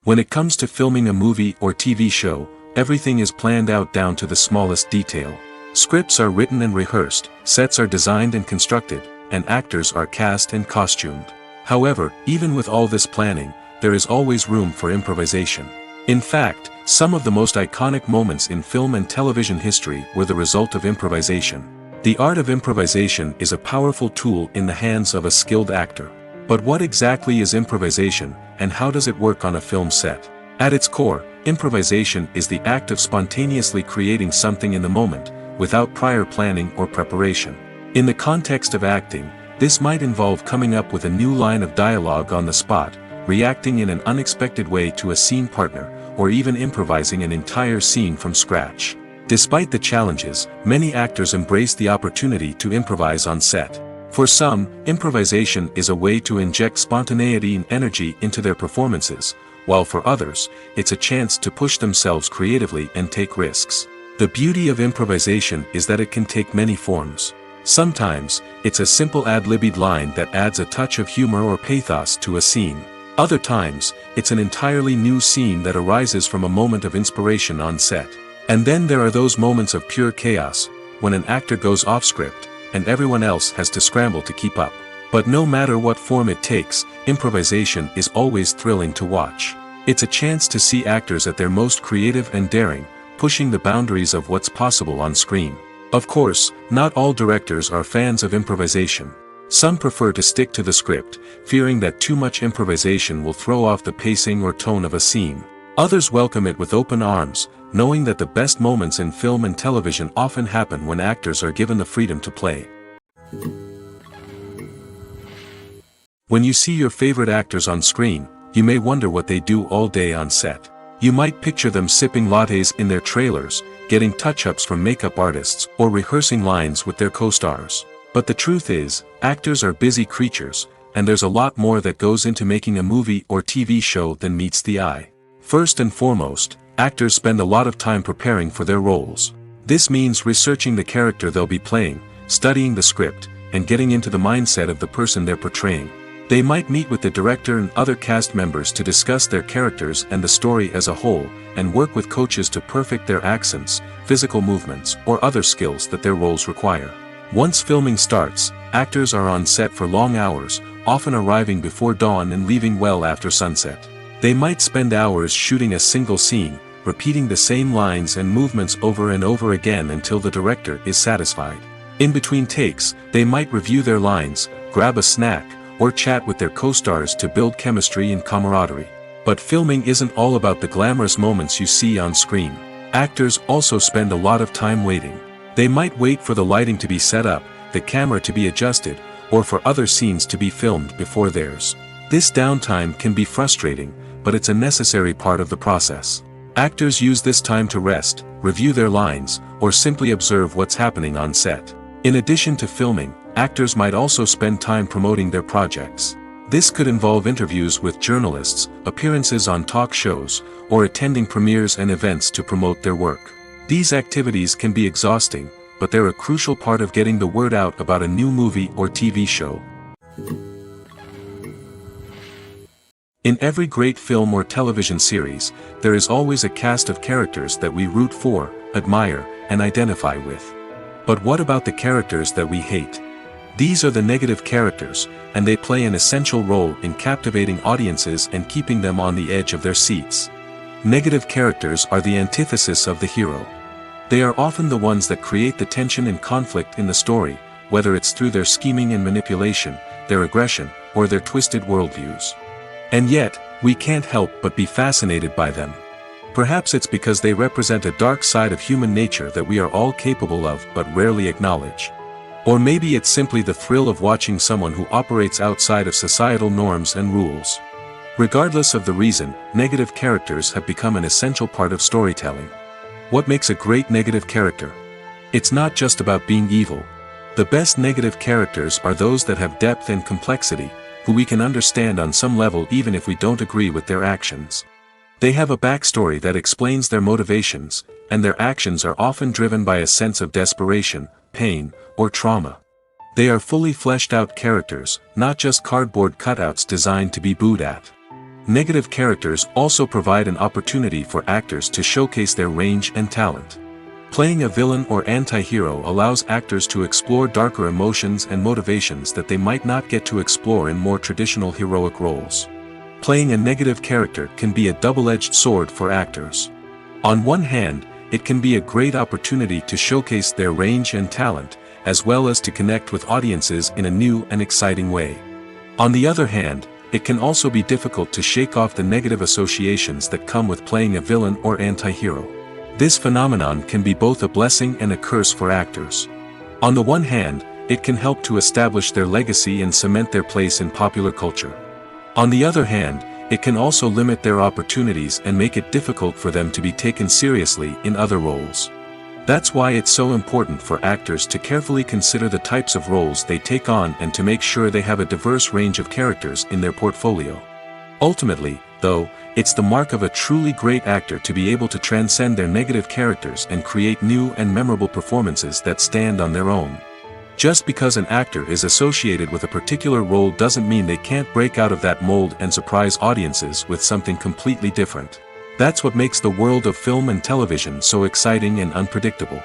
When it comes to filming a movie or TV show, everything is planned out down to the smallest detail. Scripts are written and rehearsed, sets are designed and constructed, and actors are cast and costumed. However, even with all this planning, there is always room for improvisation. In fact, some of the most iconic moments in film and television history were the result of improvisation. The art of improvisation is a powerful tool in the hands of a skilled actor. But what exactly is improvisation, and how does it work on a film set? At its core, improvisation is the act of spontaneously creating something in the moment, without prior planning or preparation. In the context of acting, this might involve coming up with a new line of dialogue on the spot, reacting in an unexpected way to a scene partner, or even improvising an entire scene from scratch. Despite the challenges, many actors embrace the opportunity to improvise on set. For some, improvisation is a way to inject spontaneity and energy into their performances, while for others, it's a chance to push themselves creatively and take risks. The beauty of improvisation is that it can take many forms. Sometimes, it's a simple ad-libbed line that adds a touch of humor or pathos to a scene. Other times, it's an entirely new scene that arises from a moment of inspiration on set. And then there are those moments of pure chaos, when an actor goes off script, and everyone else has to scramble to keep up. But no matter what form it takes, improvisation is always thrilling to watch. It's a chance to see actors at their most creative and daring, pushing the boundaries of what's possible on screen. Of course, not all directors are fans of improvisation. Some prefer to stick to the script, fearing that too much improvisation will throw off the pacing or tone of a scene. Others welcome it with open arms, knowing that the best moments in film and television often happen when actors are given the freedom to play. When you see your favorite actors on screen, you may wonder what they do all day on set. You might picture them sipping lattes in their trailers, getting touch-ups from makeup artists, or rehearsing lines with their co-stars. But the truth is, actors are busy creatures, and there's a lot more that goes into making a movie or TV show than meets the eye. First and foremost, actors spend a lot of time preparing for their roles. This means researching the character they'll be playing, studying the script, and getting into the mindset of the person they're portraying. They might meet with the director and other cast members to discuss their characters and the story as a whole, and work with coaches to perfect their accents, physical movements, or other skills that their roles require. Once filming starts, actors are on set for long hours, often arriving before dawn and leaving well after sunset. They might spend hours shooting a single scene, repeating the same lines and movements over and over again until the director is satisfied. In between takes, they might review their lines, grab a snack, or chat with their co-stars to build chemistry and camaraderie. But filming isn't all about the glamorous moments you see on screen. Actors also spend a lot of time waiting. They might wait for the lighting to be set up, the camera to be adjusted, or for other scenes to be filmed before theirs. This downtime can be frustrating, but it's a necessary part of the process. Actors use this time to rest, review their lines, or simply observe what's happening on set. In addition to filming, actors might also spend time promoting their projects. This could involve interviews with journalists, appearances on talk shows, or attending premieres and events to promote their work. These activities can be exhausting, but they're a crucial part of getting the word out about a new movie or TV show. In every great film or television series, there is always a cast of characters that we root for, admire, and identify with. But what about the characters that we hate? These are the negative characters, and they play an essential role in captivating audiences and keeping them on the edge of their seats. Negative characters are the antithesis of the hero. They are often the ones that create the tension and conflict in the story, whether it's through their scheming and manipulation, their aggression, or their twisted worldviews. And yet, we can't help but be fascinated by them. Perhaps it's because they represent a dark side of human nature that we are all capable of but rarely acknowledge. Or maybe it's simply the thrill of watching someone who operates outside of societal norms and rules. Regardless of the reason, negative characters have become an essential part of storytelling. What makes a great negative character? It's not just about being evil. The best negative characters are those that have depth and complexity, who we can understand on some level even if we don't agree with their actions. They have a backstory that explains their motivations, and their actions are often driven by a sense of desperation, pain, or trauma. They are fully fleshed out characters, not just cardboard cutouts designed to be booed at. Negative characters also provide an opportunity for actors to showcase their range and talent. Playing a villain or anti-hero allows actors to explore darker emotions and motivations that they might not get to explore in more traditional heroic roles. Playing a negative character can be a double-edged sword for actors. On one hand, it can be a great opportunity to showcase their range and talent, as well as to connect with audiences in a new and exciting way. On the other hand, it can also be difficult to shake off the negative associations that come with playing a villain or anti-hero. This phenomenon can be both a blessing and a curse for actors. On the one hand, it can help to establish their legacy and cement their place in popular culture. On the other hand, it can also limit their opportunities and make it difficult for them to be taken seriously in other roles. That's why it's so important for actors to carefully consider the types of roles they take on and to make sure they have a diverse range of characters in their portfolio. Ultimately, though, it's the mark of a truly great actor to be able to transcend their negative characters and create new and memorable performances that stand on their own. Just because an actor is associated with a particular role doesn't mean they can't break out of that mold and surprise audiences with something completely different. That's what makes the world of film and television so exciting and unpredictable.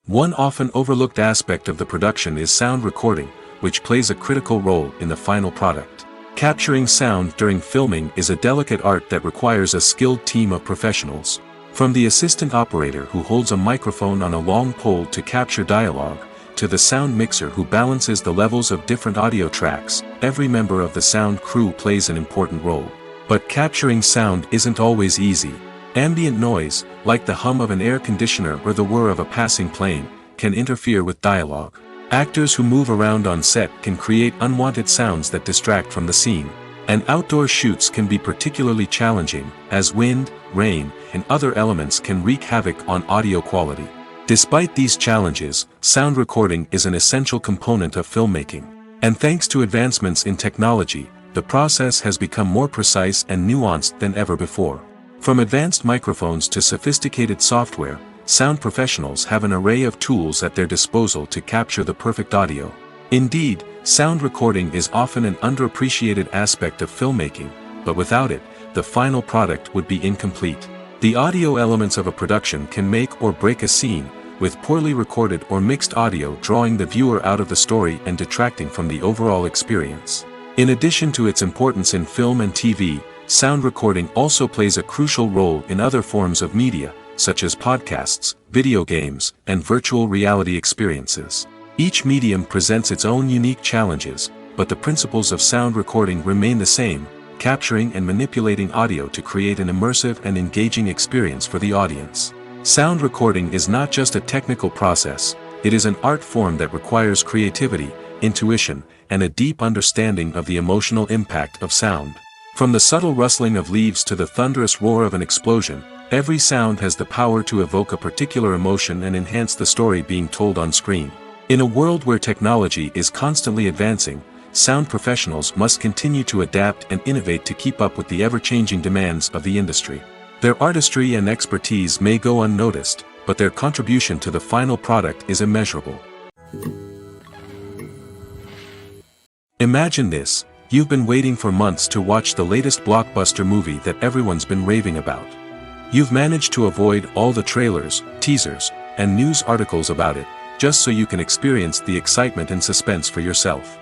One often overlooked aspect of the production is sound recording, which plays a critical role in the final product. Capturing sound during filming is a delicate art that requires a skilled team of professionals. From the assistant operator who holds a microphone on a long pole to capture dialogue, to the sound mixer who balances the levels of different audio tracks, every member of the sound crew plays an important role. But capturing sound isn't always easy. Ambient noise, like the hum of an air conditioner or the whir of a passing plane, can interfere with dialogue. Actors who move around on set can create unwanted sounds that distract from the scene. And outdoor shoots can be particularly challenging, as wind, rain, and other elements can wreak havoc on audio quality. Despite these challenges, sound recording is an essential component of filmmaking. And thanks to advancements in technology, the process has become more precise and nuanced than ever before. From advanced microphones to sophisticated software, sound professionals have an array of tools at their disposal to capture the perfect audio. Indeed, sound recording is often an underappreciated aspect of filmmaking, but without it, the final product would be incomplete. The audio elements of a production can make or break a scene, with poorly recorded or mixed audio drawing the viewer out of the story and detracting from the overall experience. In addition to its importance in film and TV, sound recording also plays a crucial role in other forms of media, such as podcasts, video games, and virtual reality experiences. Each medium presents its own unique challenges, but the principles of sound recording remain the same, capturing and manipulating audio to create an immersive and engaging experience for the audience. Sound recording is not just a technical process, it is an art form that requires creativity, intuition, and a deep understanding of the emotional impact of sound. From the subtle rustling of leaves to the thunderous roar of an explosion, every sound has the power to evoke a particular emotion and enhance the story being told on screen. In a world where technology is constantly advancing, sound professionals must continue to adapt and innovate to keep up with the ever-changing demands of the industry. Their artistry and expertise may go unnoticed, but their contribution to the final product is immeasurable. Imagine this: you've been waiting for months to watch the latest blockbuster movie that everyone's been raving about. You've managed to avoid all the trailers, teasers, and news articles about it, just so you can experience the excitement and suspense for yourself.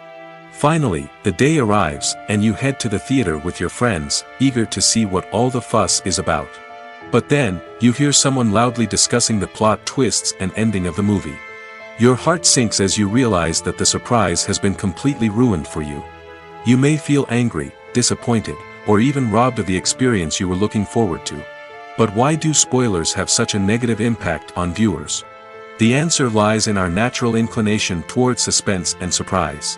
Finally, the day arrives, and you head to the theater with your friends, eager to see what all the fuss is about. But then, you hear someone loudly discussing the plot twists and ending of the movie. Your heart sinks as you realize that the surprise has been completely ruined for you. You may feel angry, disappointed, or even robbed of the experience you were looking forward to. But why do spoilers have such a negative impact on viewers? The answer lies in our natural inclination towards suspense and surprise.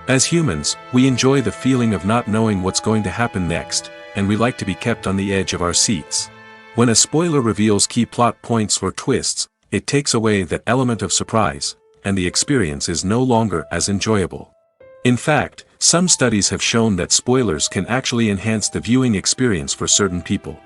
As humans, we enjoy the feeling of not knowing what's going to happen next, and we like to be kept on the edge of our seats. When a spoiler reveals key plot points or twists, it takes away that element of surprise, and the experience is no longer as enjoyable. In fact, some studies have shown that spoilers can actually enhance the viewing experience for certain people.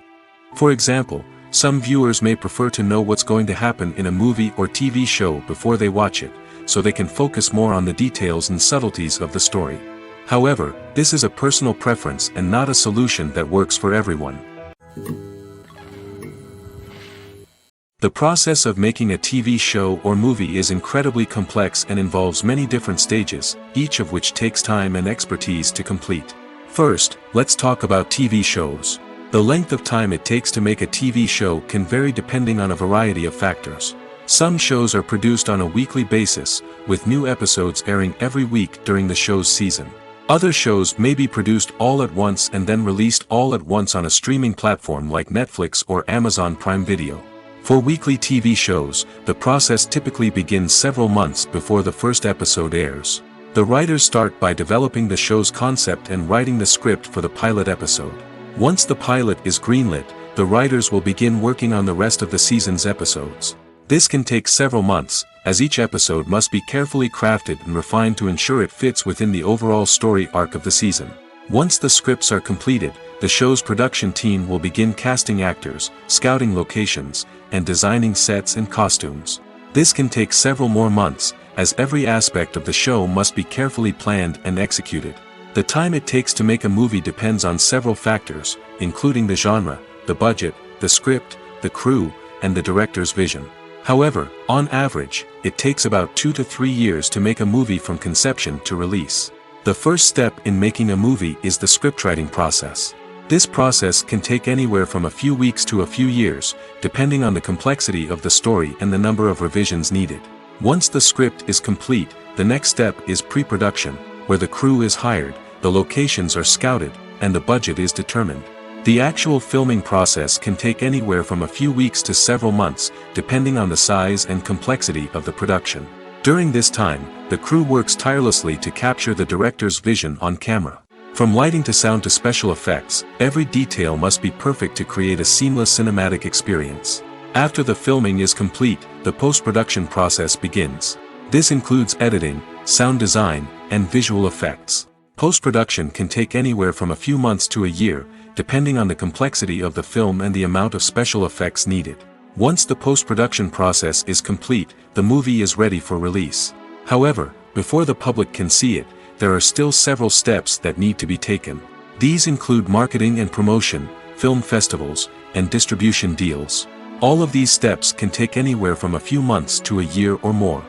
For example, some viewers may prefer to know what's going to happen in a movie or TV show before they watch it, so they can focus more on the details and subtleties of the story. However, this is a personal preference and not a solution that works for everyone. The process of making a TV show or movie is incredibly complex and involves many different stages, each of which takes time and expertise to complete. First, let's talk about TV shows. The length of time it takes to make a TV show can vary depending on a variety of factors. Some shows are produced on a weekly basis, with new episodes airing every week during the show's season. Other shows may be produced all at once and then released all at once on a streaming platform like Netflix or Amazon Prime Video. For weekly TV shows, the process typically begins several months before the first episode airs. The writers start by developing the show's concept and writing the script for the pilot episode. Once the pilot is greenlit, the writers will begin working on the rest of the season's episodes. This can take several months, as each episode must be carefully crafted and refined to ensure it fits within the overall story arc of the season. Once the scripts are completed, the show's production team will begin casting actors, scouting locations, and designing sets and costumes. This can take several more months, as every aspect of the show must be carefully planned and executed. The time it takes to make a movie depends on several factors, including the genre, the budget, the script, the crew, and the director's vision. However, on average, it takes about 2 to 3 years to make a movie from conception to release. The first step in making a movie is the scriptwriting process. This process can take anywhere from a few weeks to a few years, depending on the complexity of the story and the number of revisions needed. Once the script is complete, the next step is pre-production, where the crew is hired, the locations are scouted, and the budget is determined. The actual filming process can take anywhere from a few weeks to several months, depending on the size and complexity of the production. During this time, the crew works tirelessly to capture the director's vision on camera. From lighting to sound to special effects, every detail must be perfect to create a seamless cinematic experience. After the filming is complete, the post-production process begins. This includes editing, sound design, and visual effects. Post-production can take anywhere from a few months to a year, depending on the complexity of the film and the amount of special effects needed. Once the post-production process is complete, the movie is ready for release. However, before the public can see it, there are still several steps that need to be taken. These include marketing and promotion, film festivals, and distribution deals. All of these steps can take anywhere from a few months to a year or more.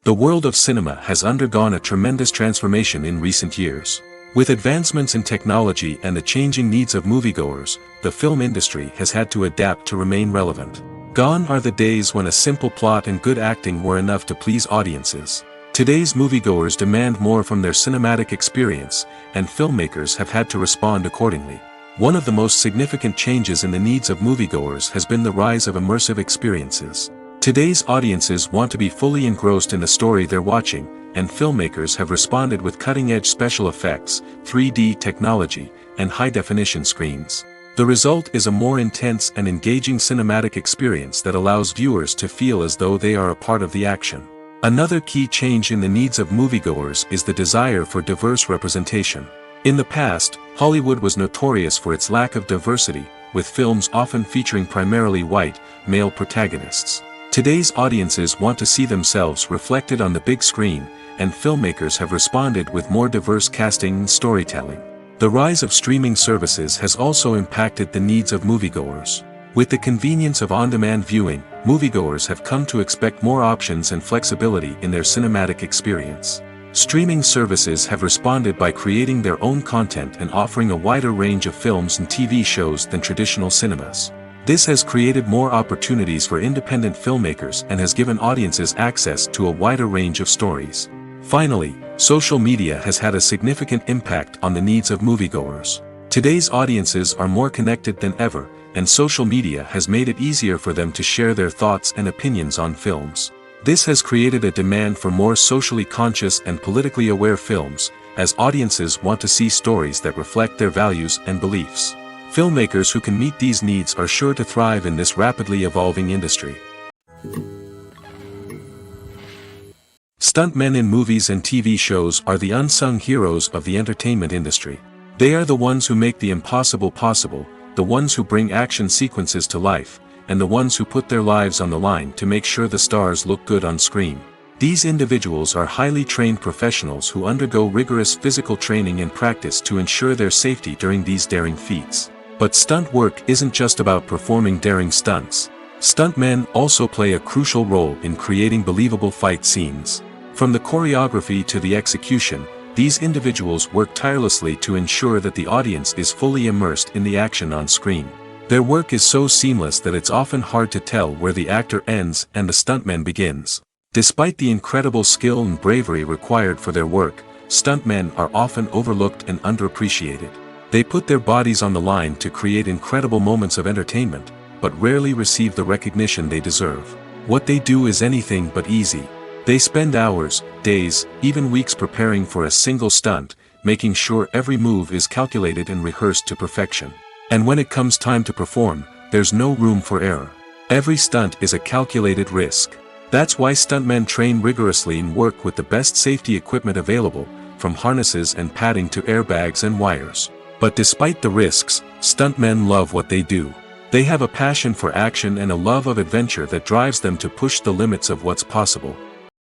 The world of cinema has undergone a tremendous transformation in recent years. With advancements in technology and the changing needs of moviegoers, the film industry has had to adapt to remain relevant. Gone are the days when a simple plot and good acting were enough to please audiences. Today's moviegoers demand more from their cinematic experience, and filmmakers have had to respond accordingly. One of the most significant changes in the needs of moviegoers has been the rise of immersive experiences. Today's audiences want to be fully engrossed in the story they're watching, and filmmakers have responded with cutting-edge special effects, 3D technology, and high-definition screens. The result is a more intense and engaging cinematic experience that allows viewers to feel as though they are a part of the action. Another key change in the needs of moviegoers is the desire for diverse representation. In the past, Hollywood was notorious for its lack of diversity, with films often featuring primarily white, male protagonists. Today's audiences want to see themselves reflected on the big screen, and filmmakers have responded with more diverse casting and storytelling. The rise of streaming services has also impacted the needs of moviegoers. With the convenience of on-demand viewing, moviegoers have come to expect more options and flexibility in their cinematic experience. Streaming services have responded by creating their own content and offering a wider range of films and TV shows than traditional cinemas. This has created more opportunities for independent filmmakers and has given audiences access to a wider range of stories. Finally, social media has had a significant impact on the needs of moviegoers. Today's audiences are more connected than ever, and social media has made it easier for them to share their thoughts and opinions on films. This has created a demand for more socially conscious and politically aware films, as audiences want to see stories that reflect their values and beliefs. Filmmakers who can meet these needs are sure to thrive in this rapidly evolving industry. Stuntmen in movies and TV shows are the unsung heroes of the entertainment industry. They are the ones who make the impossible possible, the ones who bring action sequences to life, and the ones who put their lives on the line to make sure the stars look good on screen. These individuals are highly trained professionals who undergo rigorous physical training and practice to ensure their safety during these daring feats. But stunt work isn't just about performing daring stunts. Stuntmen also play a crucial role in creating believable fight scenes. From the choreography to the execution, these individuals work tirelessly to ensure that the audience is fully immersed in the action on screen. Their work is so seamless that it's often hard to tell where the actor ends and the stuntman begins. Despite the incredible skill and bravery required for their work, stuntmen are often overlooked and underappreciated. They put their bodies on the line to create incredible moments of entertainment, but rarely receive the recognition they deserve. What they do is anything but easy. They spend hours, days, even weeks preparing for a single stunt, making sure every move is calculated and rehearsed to perfection. And when it comes time to perform, there's no room for error. Every stunt is a calculated risk. That's why stuntmen train rigorously and work with the best safety equipment available, from harnesses and padding to airbags and wires. But despite the risks, stuntmen love what they do. They have a passion for action and a love of adventure that drives them to push the limits of what's possible.